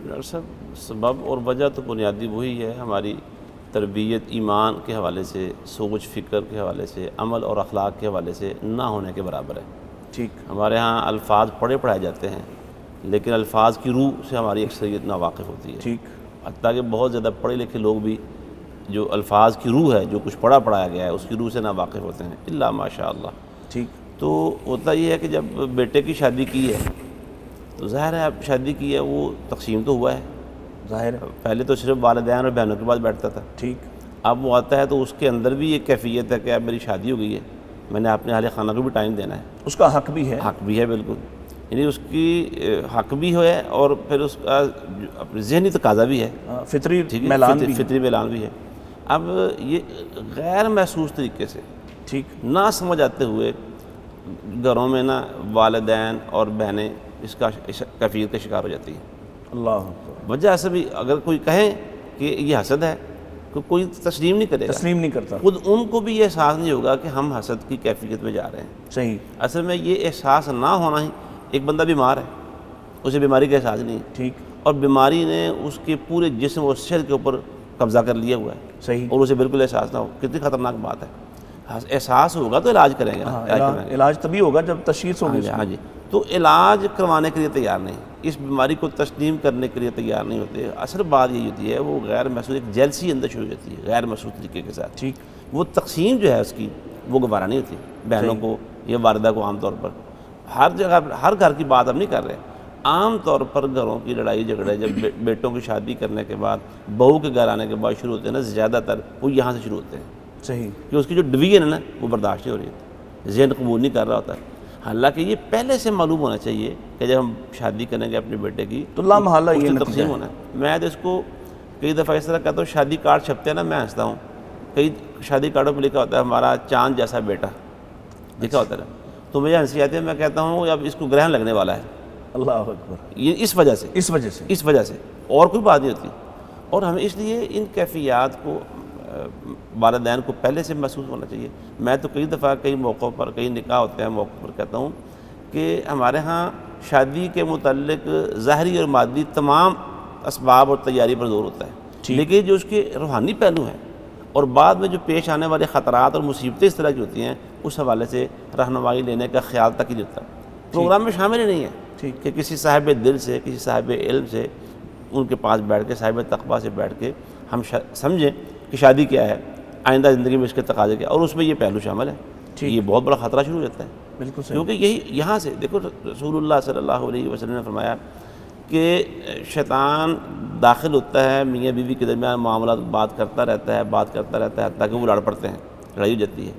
ڈاکٹر صاحب، سبب اور وجہ تو بنیادی وہی ہے، ہماری تربیت ایمان کے حوالے سے، سوچ فکر کے حوالے سے، عمل اور اخلاق کے حوالے سے نہ ہونے کے برابر ہے۔ ٹھیک، ہمارے ہاں الفاظ پڑھائے جاتے ہیں، لیکن الفاظ کی روح سے ہماری اکثریت ناواقف ہوتی ہے۔ ٹھیک، حتیٰ کہ بہت زیادہ پڑھے لکھے لوگ بھی جو الفاظ کی روح ہے، جو کچھ پڑھایا گیا ہے، اس کی روح سے ناواقف ہوتے ہیں، الا ماشاء اللہ۔ ٹھیک، تو ہوتا یہ ہے کہ جب بیٹے کی شادی کی ہے تو ظاہر ہے اب شادی کی ہے وہ تقسیم تو ہوا ہے، ظاہر ہے، پہلے تو صرف والدین اور بہنوں کے بعد بیٹھتا تھا، ٹھیک، اب وہ آتا ہے تو اس کے اندر بھی ایک کیفیت ہے کہ اب میری شادی ہو گئی ہے، میں نے اپنے اہل خانہ کو بھی ٹائم دینا ہے، اس کا حق بھی ہے، حق بھی ہے بالکل، یعنی اس کی حق بھی ہے اور پھر اس کا اپنی ذہنی تقاضا بھی ہے، فطری ٹھیک ہے، میلان بھی ہے، فطری میلان بھی ہے۔ اب یہ غیر محسوس طریقے سے ٹھیک، نہ سمجھ آتے ہوئے گھروں میں نا والدین اور بہنیں اس کا کیفیت کا شکار ہو جاتی ہیں۔ اللہ اکبر، وجہ سے بھی اگر کوئی کہیں کہ یہ حسد ہے تو کوئی تسلیم نہیں کرے گا، تسلیم نہیں کرتا، خود ان کو بھی یہ احساس نہیں ہوگا کہ ہم حسد کی کیفیت میں جا رہے ہیں۔ صحیح، اصل میں یہ احساس نہ ہونا ہی، ایک بندہ بیمار ہے، اسے بیماری کا احساس نہیں ہے، ٹھیک، اور بیماری نے اس کے پورے جسم اور صحت کے اوپر قبضہ کر لیا ہوا ہے، صحیح، اور اسے بالکل احساس نہ ہو، کتنی خطرناک بات ہے۔ احساس ہوگا تو علاج کریں گے، ہاں، علاج کریں گے۔ علاج تبھی ہوگا جب تشخیص ہوگی، ہاں جی، تو علاج کروانے کے لیے تیار نہیں، اس بیماری کو تسلیم کرنے کے لیے تیار نہیں ہوتے۔ اصل بات یہی ہوتی ہے وہ غیر محسوس، ایک جیلسی اندر شروع ہو جاتی ہے غیر محسوس طریقے کے ساتھ، ٹھیک، وہ تقسیم جو ہے اس کی وہ گوارا نہیں ہوتی بہنوں کو یا والدہ کو۔ عام طور پر ہر جگہ ہر گھر کی بات ہم نہیں کر رہے، عام طور پر گھروں کی لڑائی جھگڑے جب بیٹوں کی شادی کرنے کے بعد بہو کے گھر آنے کے بعد شروع ہوتے ہیں نا، زیادہ تر وہ یہاں سے شروع ہوتے ہیں صحیح، کہ اس کی جو ڈویژن ہے نا وہ برداشت نہیں ہو رہی ہوتی، ذہن قبول نہیں کر رہا ہوتا۔ حالانکہ یہ پہلے سے معلوم ہونا چاہیے کہ جب ہم شادی کریں گے اپنے بیٹے کی تو لامحالہ اس یہ سے نتیجہ تقسیم ہے، ہونا ہے۔ میں تو اس کو کئی دفعہ اس طرح کہتا ہوں، شادی کارڈ چھپتے ہیں نا، میں ہنستا ہوں، کئی شادی کارڈوں پہ لکھا ہوتا ہے ہمارا چاند جیسا بیٹا لکھا ہوتا ہے، تو مجھے ہنسی آتی ہے، میں کہتا ہوں اب اس کو گرہن لگنے والا ہے، اللہ اکبر، یہ اس وجہ سے، اس وجہ سے، اس وجہ سے، اور کوئی بات نہیں ہوتی۔ اور ہمیں اس لیے ان کیفیات کو والدین کو پہلے سے محسوس ہونا چاہیے۔ میں تو کئی دفعہ کئی موقعوں پر، کئی نکاح ہوتے ہیں موقع پر کہتا ہوں کہ ہمارے ہاں شادی کے متعلق ظاہری اور مادی تمام اسباب اور تیاری پر زور ہوتا ہے، لیکن جو اس کے روحانی پہلو ہیں اور بعد میں جو پیش آنے والے خطرات اور مصیبتیں اس طرح کی ہوتی ہیں، اس حوالے سے رہنمائی لینے کا خیال تک ہی نہیں ہوتا، پروگرام میں شامل ہی نہیں ہے کہ کسی صاحب دل سے، کسی صاحب علم سے ان کے پاس بیٹھ کے، صاحب تقویٰ سے بیٹھ کے ہم سمجھیں کہ شادی کیا ہے، آئندہ زندگی میں اس کے تقاضے کیا، اور اس میں یہ پہلو شامل ہے۔ یہ بہت بڑا خطرہ شروع ہو جاتا ہے، بالکل صحیح، کیونکہ یہی یہاں سے دیکھو، رسول اللہ صلی اللہ علیہ وسلم نے فرمایا کہ شیطان داخل ہوتا ہے میاں بیوی کے درمیان، معاملات بات کرتا رہتا ہے، حتیٰ کہ وہ لڑ پڑتے ہیں، لڑائی ہو جاتی ہے۔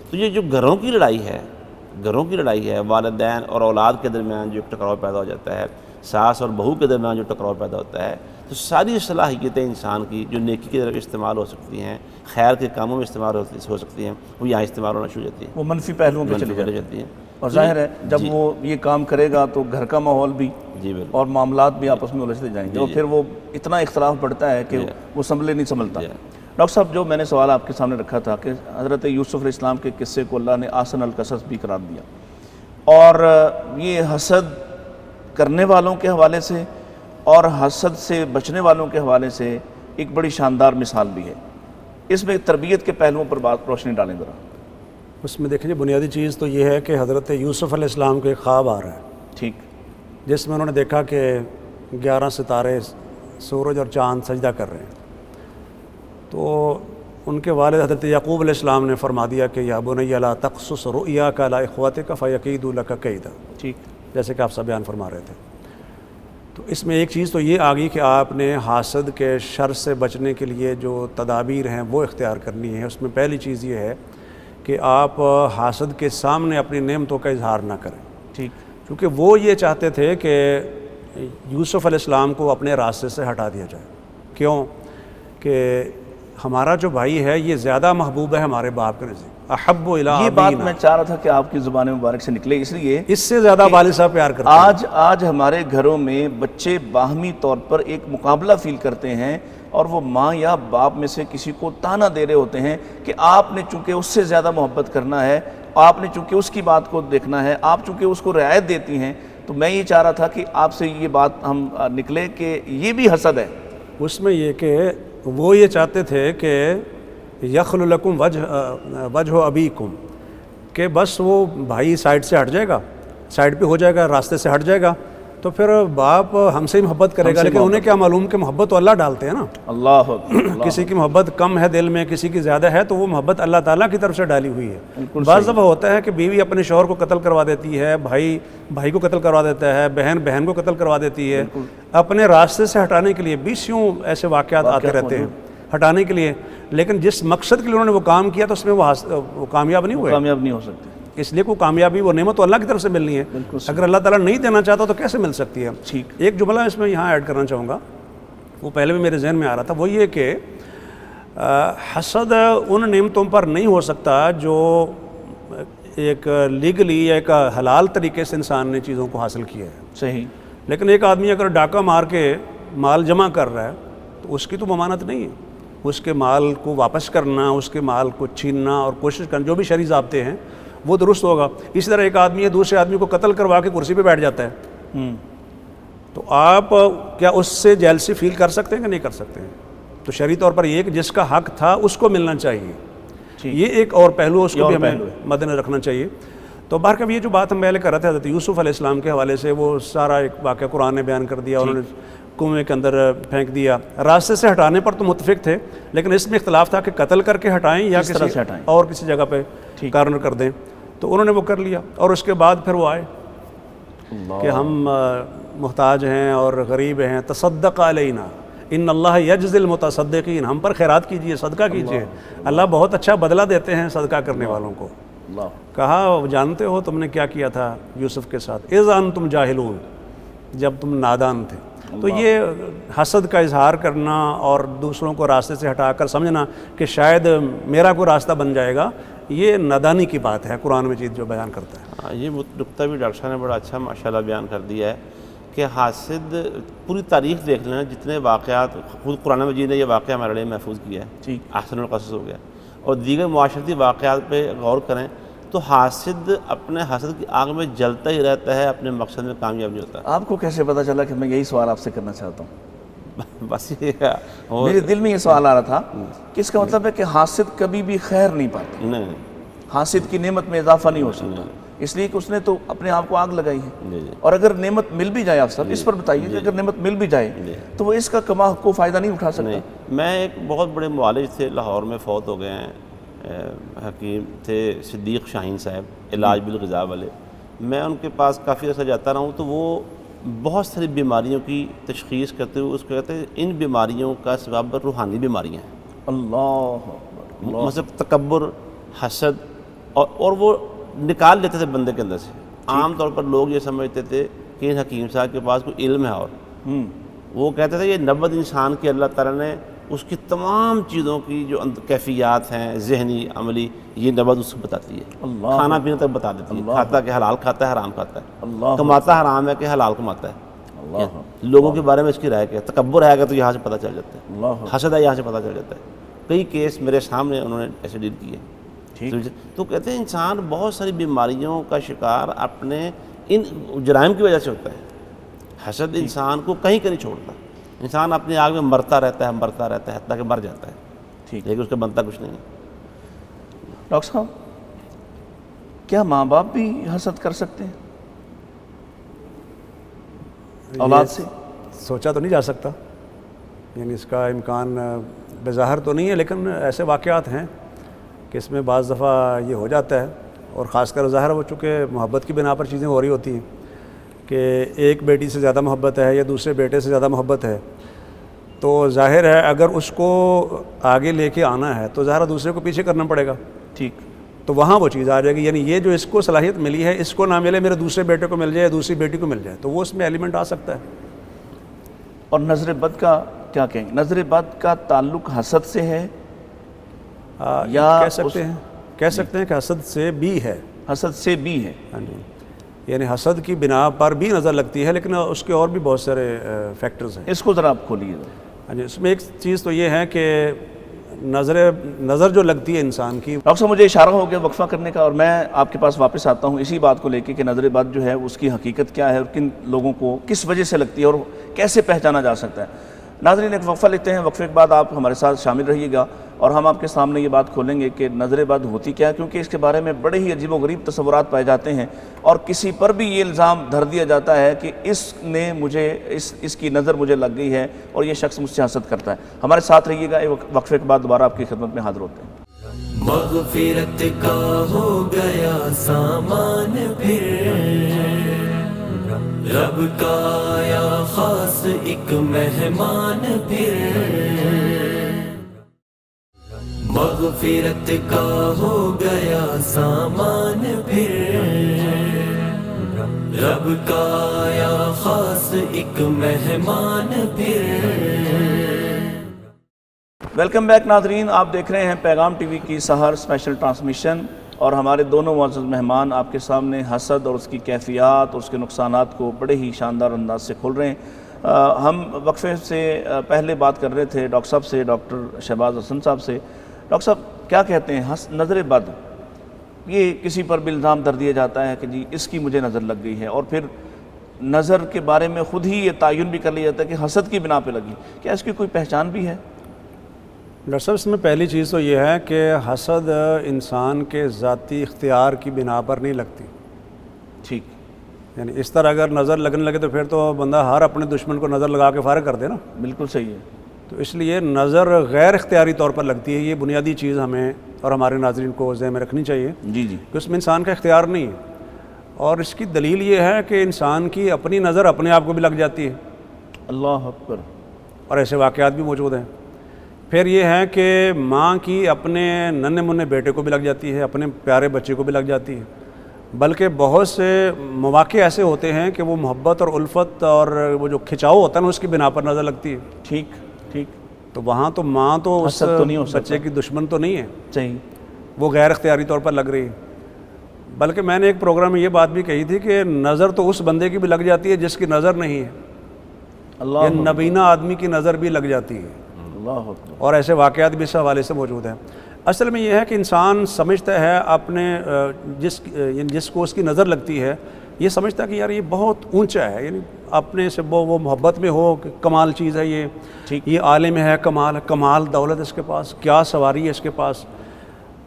تو یہ جو گھروں کی لڑائی ہے، والدین اور اولاد کے درمیان جو ایک ٹکراؤ پیدا ہو جاتا ہے، ساس اور بہو کے درمیان جو ٹکراؤ پیدا ہوتا ہے، تو ساری صلاحیتیں انسان کی جو نیکی کی طرف استعمال ہو سکتی ہیں، خیر کے کاموں میں استعمال ہو سکتی ہیں، وہ یہاں استعمال ہونا شروع ہو جاتی ہیں، وہ منفی پہلوؤں پہ چلی چلی جاتی ہے، جاتی ہیں۔ اور ظاہر ہے جب وہ یہ کام کرے گا تو گھر کا ماحول بھی جی بالکل، اور معاملات بھی آپس میں الجھتے جائیں گے، اور پھر وہ اتنا اختلاف بڑھتا ہے کہ وہ نہیں سنبھلتا۔ ڈاکٹر صاحب، جو میں نے سوال آپ کے سامنے رکھا تھا کہ حضرت یوسف علیہ السلام کے قصے کو اللہ نے احسن القصص بھی قرار دیا، اور یہ حسد کرنے والوں کے حوالے سے اور حسد سے بچنے والوں کے حوالے سے ایک بڑی شاندار مثال بھی ہے، اس میں تربیت کے پہلوؤں پر بات روشنی ڈالیں ذرا۔ اس میں دیکھیں بنیادی چیز تو یہ ہے کہ حضرت یوسف علیہ السلام کے خواب آ رہا ہے، ٹھیک، جس میں انہوں نے دیکھا کہ 11 ستارے سورج اور چاند سجدہ کر رہے ہیں، تو ان کے والد حضرت یعقوب علیہ السلام نے فرما دیا کہ یا بنی لا تقصص رؤیاک علی اخوتک فیکیدوا لک کیدا، ٹھیک، جیسے کہ آپ سب بیان فرما رہے تھے۔ تو اس میں ایک چیز تو یہ آ گئی کہ آپ نے حاسد کے شر سے بچنے کے لیے جو تدابیر ہیں وہ اختیار کرنی ہے۔ اس میں پہلی چیز یہ ہے کہ آپ حاسد کے سامنے اپنی نعمتوں کا اظہار نہ کریں، ٹھیک، کیونکہ وہ یہ چاہتے تھے کہ یوسف علیہ السلام کو اپنے راستے سے ہٹا دیا جائے۔ کیوں؟ کہ ہمارا جو بھائی ہے یہ زیادہ محبوب ہے ہمارے باپ کے نزدیک، احب الی یہ بات ابینا، میں چاہ رہا تھا کہ آپ کی زبان مبارک سے نکلے، اس لیے اس سے زیادہ والد صاحب پیار کرتے ہیں۔ آج ہمارے گھروں میں بچے باہمی طور پر ایک مقابلہ فیل کرتے ہیں، اور وہ ماں یا باپ میں سے کسی کو تانا دے رہے ہوتے ہیں کہ آپ نے چونکہ اس سے زیادہ محبت کرنا ہے، آپ نے چونکہ اس کی بات کو دیکھنا ہے، آپ چونکہ اس کو رعایت دیتی ہیں، تو میں یہ چاہ رہا تھا کہ آپ سے یہ بات ہم نکلے کہ یہ بھی حسد ہے۔ اس میں یہ کہ وہ یہ چاہتے تھے کہ یخل لکم وجہ ابیکم، کہ بس وہ بھائی سائڈ سے ہٹ جائے گا، سائڈ پہ ہو جائے گا، راستے سے ہٹ جائے گا، تو پھر باپ ہم سے ہی محبت کرے گا، لیکن انہیں کیا معلوم کہ محبت تو اللہ ڈالتے ہیں نا. اللہ اکبر. کسی کی محبت کم ہے دل میں، کسی کی زیادہ ہے، تو وہ محبت اللہ تعالیٰ کی طرف سے ڈالی ہوئی ہے. بعض دفعہ ہوتا ہے کہ بیوی اپنے شوہر کو قتل کروا دیتی ہے، بھائی کو قتل کروا دیتا ہے، بہن کو قتل کروا دیتی ہے، اپنے راستے سے ہٹانے کے لیے. بیسیوں ایسے واقعات آتے رہتے ہیں ہٹانے کے لیے، لیکن جس مقصد کے لیے انہوں نے وہ کام کیا تو اس میں وہ کامیاب نہیں ہوئے. کامیاب نہیں ہو سکتے. اس لیے کوئی کامیابی، وہ نعمت تو اللہ کی طرف سے ملنی ہے. اگر اللہ تعالیٰ نہیں دینا چاہتا تو کیسے مل سکتی ہے؟ ٹھیک. ایک جملہ اس میں یہاں ایڈ کرنا چاہوں گا، وہ پہلے بھی میرے ذہن میں آ رہا تھا، وہ یہ کہ حسد ان نعمتوں پر نہیں ہو سکتا جو ایک لیگلی یا ایک حلال طریقے سے انسان نے چیزوں کو حاصل کیا ہے. صحیح. لیکن ایک آدمی اگر ڈاکہ مار کے مال جمع کر رہا ہے تو اس کی تو ممانعت نہیں ہے. اس کے مال کو واپس کرنا، اس کے مال کو چھیننا اور کوشش کرنا، جو بھی شرعی ضابطے ہیں وہ درست ہوگا. اسی طرح ایک آدمی ہے دوسرے آدمی کو قتل کروا کے کرسی پہ بیٹھ جاتا ہے، تو آپ کیا اس سے جیلسی فیل کر سکتے ہیں کہ نہیں کر سکتے ہیں؟ تو شرعی طور پر یہ کہ جس کا حق تھا اس کو ملنا چاہیے. یہ ایک اور پہلو اس کو بھی ہمیں مد نظر رکھنا چاہیے. تو بہرکیف یہ جو بات ہم پہلے کر رہے تھے حضرت یوسف علیہ السلام کے حوالے سے، وہ سارا ایک واقعہ قرآن نے بیان کر دیا. انہوں نے کنویں کے اندر پھینک دیا. راستے سے ہٹانے پر تو متفق تھے، لیکن اس میں اختلاف تھا کہ قتل کر کے ہٹائیں یا کسی اور کسی جگہ پہ کارنر کر دیں. تو انہوں نے وہ کر لیا، اور اس کے بعد پھر وہ آئے کہ ہم محتاج ہیں اور غریب ہیں، تصدق علینا ان اللہ یجزی المتصدقین، ہم پر خیرات کیجئے، صدقہ کیجئے، اللہ بہت اچھا بدلہ دیتے ہیں صدقہ کرنے والوں کو. کہا جانتے ہو تم نے کیا کیا تھا یوسف کے ساتھ؟ اذ انتم جاہلون، جب تم نادان تھے. تو یہ حسد کا اظہار کرنا اور دوسروں کو راستے سے ہٹا کر سمجھنا کہ شاید میرا کوئی راستہ بن جائے گا، یہ نادانی کی بات ہے قرآن میں چیز جو بیان کرتا ہے. یہ نقطہ بھی ڈاکٹر صاحب نے بڑا اچھا ماشاءاللہ بیان کر دیا ہے کہ حاسد پوری تاریخ دیکھ لینا، جتنے واقعات خود قرآن مجید نے یہ واقعہ ہمارے لیے محفوظ کیا ہے، احسن القصص ہو گیا، اور دیگر معاشرتی واقعات پہ غور کریں تو حاسد اپنے حسد کی آگ میں جلتا ہی رہتا ہے، اپنے مقصد میں کامیاب نہیں ہوتا. آپ کو کیسے پتا چلا کہ میں یہی سوال آپ سے کرنا چاہتا ہوں؟ بس یہ میرے دل میں یہ سوال آ رہا تھا کہ اس کا مطلب ہے کہ حاسد کبھی بھی خیر نہیں پاتا، نہیں، حاسد کی نعمت میں اضافہ نہیں ہو سکتا، اس لیے کہ اس نے تو اپنے آپ کو آگ لگائی ہے. اور اگر نعمت مل بھی جائے، آپ سب اس پر بتائیے کہ اگر نعمت مل بھی جائے تو وہ اس کا کما کو فائدہ نہیں اٹھا سکتا. میں ایک بہت بڑے معالج تھے، لاہور میں فوت ہو گئے ہیں، حکیم تھے صدیق شاہین صاحب، علاج بالغذا والے. میں ان کے پاس کافی عرصہ جاتا رہا ہوں، تو وہ بہت ساری بیماریوں کی تشخیص کرتے ہوئے اس کو کہتے ہیں ان بیماریوں کا سبب روحانی بیماریاں ہیں. اللہ، مطلب تکبر، حسد، اور وہ نکال لیتے تھے بندے کے اندر سے. عام طور پر لوگ یہ سمجھتے تھے کہ ان حکیم صاحب کے پاس کوئی علم ہے، اور وہ کہتے تھے یہ نبض انسان کی اللہ تعالیٰ نے اس کی تمام چیزوں کی جو کیفیات ہیں، ذہنی، عملی، یہ نبض اس کو بتاتی ہے. کھانا پینا تک بتا دیتی ہے، کھاتا کہ حلال کھاتا ہے، حرام کھاتا ہے، کماتا حرام ہے کہ حلال کماتا ہے، لوگوں کے بارے میں اس کی رائے کیا. تکبر ہے تو یہاں سے پتہ چل جاتا ہے، حسد ہے یہاں سے پتہ چل جاتا ہے. کئی کیس میرے سامنے انہوں نے ایسے ڈیل کیے. تو کہتے ہیں انسان بہت ساری بیماریوں کا شکار اپنے ان جرائم کی وجہ سے ہوتا ہے. حسد انسان کو کہیں نہیں چھوڑتا، انسان اپنی آگ میں مرتا رہتا ہے حتیٰ کہ مر جاتا ہے، لیکن اس کا بنتا کچھ نہیں ہے. ڈاکٹر صاحب، کیا ماں باپ بھی حسد کر سکتے ہیں اولاد سے؟ سوچا تو نہیں جا سکتا، یعنی اس کا امکان بظاہر تو نہیں ہے، لیکن ایسے واقعات ہیں کہ اس میں بعض دفعہ یہ ہو جاتا ہے. اور خاص کر ظاہر ہو چکے محبت کی بنا پر چیزیں ہو رہی ہوتی ہیں کہ ایک بیٹی سے زیادہ محبت ہے یا دوسرے بیٹے سے زیادہ محبت ہے، تو ظاہر ہے اگر اس کو آگے لے کے آنا ہے تو ظاہر دوسرے کو پیچھے کرنا پڑے گا. ٹھیک، تو وہاں وہ چیز آ جائے گی، یعنی یہ جو اس کو صلاحیت ملی ہے اس کو نہ ملے، میرے دوسرے بیٹے کو مل جائے، دوسری بیٹی کو مل جائے، تو وہ اس میں ایلیمنٹ آ سکتا ہے. اور نظر بد کا کیا کہیں گے؟ نظر بد کا تعلق حسد سے ہے یا کہہ سکتے ہیں کہ حسد سے بھی ہے. حسد سے بھی ہے، ہاں جی، یعنی حسد کی بنا پر بھی نظر لگتی ہے، لیکن اس کے اور بھی بہت سارے فیکٹرز ہیں. اس کو ذرا آپ کھولیے. ہاں جی، اس میں ایک چیز تو یہ ہے کہ نظر جو لگتی ہے انسان کی. ڈاکٹر صاحب، مجھے اشارہ ہو گیا وقفہ کرنے کا، اور میں آپ کے پاس واپس آتا ہوں اسی بات کو لے کے کہ نظر بد جو ہے اس کی حقیقت کیا ہے اور کن لوگوں کو کس وجہ سے لگتی ہے اور کیسے پہچانا جا سکتا ہے. ناظرین، ایک وقفہ لیتے ہیں، وقفے کے بعد آپ ہمارے ساتھ شامل رہیے گا. اور ہم آپ کے سامنے یہ بات کھولیں گے کہ نظر بد ہوتی کیا ہے، کیونکہ اس کے بارے میں بڑے ہی عجیب و غریب تصورات پائے جاتے ہیں، اور کسی پر بھی یہ الزام دھر دیا جاتا ہے کہ اس کی نظر مجھے لگ گئی ہے اور یہ شخص مجھ سے حسد کرتا ہے۔ ہمارے ساتھ رہیے گا، ایک وقفے کے بعد دوبارہ آپ کی خدمت میں حاضر ہوتے ہیں۔ مغفرت کا ہو گیا سامان پھر، رب کا آیا خاص ایک مہمان پھر، مغفرت کا ہو گیا سامان پھر، رب کا آیا خاص ایک مہمان پھر۔ ویلکم بیک ناظرین، آپ دیکھ رہے ہیں پیغام ٹی وی کی سحر اسپیشل ٹرانسمیشن، اور ہمارے دونوں معزز مہمان آپ کے سامنے حسد اور اس کی کیفیات اور اس کے نقصانات کو بڑے ہی شاندار انداز سے کھول رہے ہیں۔ ہم وقفے سے پہلے بات کر رہے تھے ڈاکٹر صاحب سے، ڈاکٹر شہباز حسن صاحب سے۔ ڈاکٹر صاحب کیا کہتے ہیں، نظر بد یہ کسی پر بھی الزام دھر دیا جاتا ہے کہ جی اس کی مجھے نظر لگ گئی ہے، اور پھر نظر کے بارے میں خود ہی یہ تعین بھی کر لیا جاتا ہے کہ حسد کی بنا پہ لگی، کیا اس کی کوئی پہچان بھی ہے؟ ڈاکٹر صاحب اس میں پہلی چیز تو یہ ہے کہ حسد انسان کے ذاتی اختیار کی بنا پر نہیں لگتی۔ ٹھیک، یعنی اس طرح اگر نظر لگنے لگے تو پھر تو بندہ ہر اپنے دشمن کو نظر لگا کے فارغ کر دے نا۔ بالکل صحیح ہے۔ تو اس لیے نظر غیر اختیاری طور پر لگتی ہے، یہ بنیادی چیز ہمیں اور ہمارے ناظرین کو ذہن میں رکھنی چاہیے جی جی، کہ اس میں انسان کا اختیار نہیں ہے، اور اس کی دلیل یہ ہے کہ انسان کی اپنی نظر اپنے آپ کو بھی لگ جاتی ہے، اللہ اکبر، اور ایسے واقعات بھی موجود ہیں۔ پھر یہ ہے کہ ماں کی اپنے ننھے منھے بیٹے کو بھی لگ جاتی ہے، اپنے پیارے بچے کو بھی لگ جاتی ہے، بلکہ بہت سے مواقع ایسے ہوتے ہیں کہ وہ محبت اور الفت اور وہ جو کھچاؤ ہوتا ہے نا اس کی بنا پر نظر لگتی ہے۔ ٹھیک ٹھیک، تو وہاں تو ماں تو اس حسد تو نہیں ہو سکتا، بچے کی دشمن تو نہیں ہے، صحیح، وہ غیر اختیاری طور پر لگ رہی ہے۔ بلکہ میں نے ایک پروگرام میں یہ بات بھی کہی تھی کہ نظر تو اس بندے کی بھی لگ جاتی ہے جس کی نظر نہیں ہے، اللہ یہ نبینا آدمی کی نظر بھی لگ جاتی ہے، اللہ اکبر، اور ایسے واقعات بھی اس حوالے سے موجود ہیں۔ اصل میں یہ ہے کہ انسان سمجھتا ہے اپنے جس کو اس کی نظر لگتی ہے، یہ سمجھتا ہے کہ یار یہ بہت اونچا ہے، یعنی اپنے سے وہ محبت میں ہو کہ کمال چیز ہے، یہ عالم ہے، کمال دولت اس کے پاس، کیا سواری ہے اس کے پاس،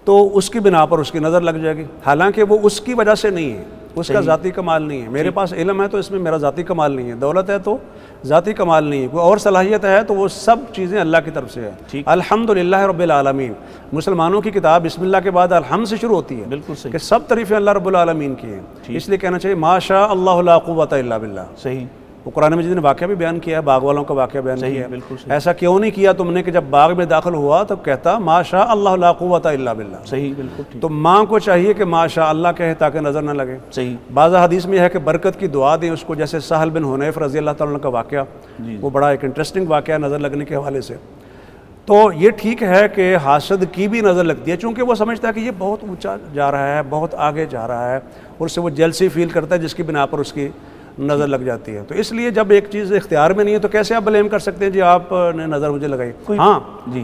تو اس کی بنا پر اس کی نظر لگ جائے گی، حالانکہ وہ اس کی وجہ سے نہیں ہے، اس کا ذاتی کمال نہیں ہے۔ میرے پاس علم ہے تو اس میں میرا ذاتی کمال نہیں ہے، دولت ہے تو ذاتی کمال نہیں ہے، کوئی اور صلاحیت ہے تو وہ سب چیزیں اللہ کی طرف سے ہے۔ الحمدللہ رب العالمین، مسلمانوں کی کتاب بسم اللہ کے بعد الحمد سے شروع ہوتی ہے، بالکل صحیح، کہ سب تعریفیں اللہ رب العالمین کی ہیں، اس لیے کہنا چاہیے ما شاء اللہ لا قوت الا باللہ۔ صحیح، وہ قرآن مجید نے واقعہ بھی بیان کیا ہے، باغ والوں کا واقعہ بیان کیا ہے، بالکل صحیح، ایسا کیوں نہیں کیا تم نے کہ جب باغ میں داخل ہوا تب کہتا ما شاء اللہ لا قوت الا باللہ۔ صحیح، بالکل ٹھیک، تو ماں کو چاہیے کہ ما شاء اللہ کہے تاکہ نظر نہ لگے۔ صحیح، بعض حدیث میں ہے کہ برکت کی دعا دیں اس کو، جیسے سہل بن حنیف رضی اللہ تعالیٰ عنہ کا واقعہ، وہ بڑا ایک انٹرسٹنگ واقعہ ہے نظر لگنے کے حوالے سے۔ تو یہ ٹھیک ہے کہ حاسد کی بھی نظر لگتی ہے، چونکہ وہ سمجھتا ہے کہ یہ بہت اونچا جا رہا ہے، بہت آگے جا رہا ہے، اور اس سے وہ جیلسی فیل کرتا ہے جس کی بنا پر اس کی نظر لگ جاتی ہے۔ تو اس لیے جب ایک چیز اختیار میں نہیں ہے تو کیسے آپ بلیم کر سکتے ہیں جی آپ نے نظر مجھے لگائی؟ ہاں جی،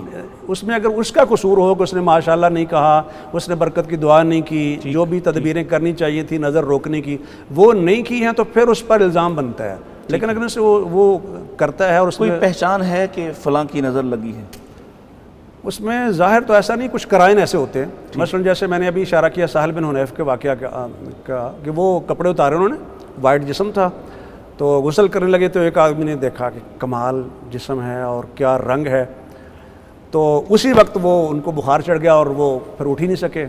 اس میں اگر اس کا قصور ہو کہ اس نے ماشاءاللہ نہیں کہا، اس نے برکت کی دعا نہیں کی، جو بھی تدبیریں کرنی چاہیے تھی نظر روکنے کی وہ نہیں کی ہیں، تو پھر اس پر الزام بنتا ہے۔ لیکن اگر اسے وہ کرتا ہے اور اس کوئی میں پہچان ہے کہ فلاں کی نظر لگی ہے؟ اس میں ظاہر تو ایسا نہیں، کچھ قرائن ایسے ہوتے ہیں، مثلا جیسے میں نے ابھی اشارہ کیا سہل بن حنیف کے واقعہ کا کہ وہ کپڑے اتارے انہوں نے، وائٹ جسم تھا، تو غسل کرنے لگے تو ایک آدمی نے دیکھا کہ کمال جسم ہے اور کیا رنگ ہے، تو اسی وقت وہ ان کو بخار چڑھ گیا اور وہ پھر اٹھ ہی نہیں سکے۔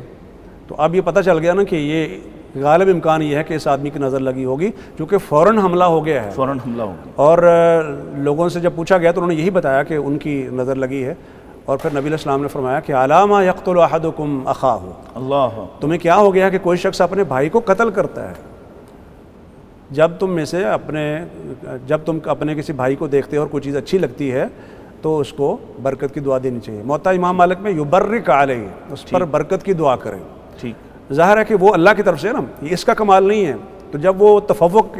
تو اب یہ پتہ چل گیا نا کہ یہ غالب امکان یہ ہے کہ اس آدمی کی نظر لگی ہوگی، کیونکہ فوراً حملہ ہو گیا ہے، فوراً حملہ ہو گیا، اور لوگوں سے جب پوچھا گیا تو انہوں نے یہی بتایا کہ ان کی نظر لگی ہے۔ اور پھر نبی علیہ السلام نے فرمایا کہ علامہ یقتل احدکم اخاہ، اللہ، تمہیں کیا ہو گیا کہ کوئی شخص اپنے بھائی کو قتل کرتا ہے؟ جب تم اپنے کسی بھائی کو دیکھتے ہو اور کوئی چیز اچھی لگتی ہے تو اس کو برکت کی دعا دینی چاہیے۔ موطا امام مالک میں یبرک علیہ، اس پر برکت کی دعا کریں۔ ٹھیک، ظاہر ہے کہ وہ اللہ کی طرف سے ہے نا، یہ اس کا کمال نہیں ہے، تو جب وہ تفوق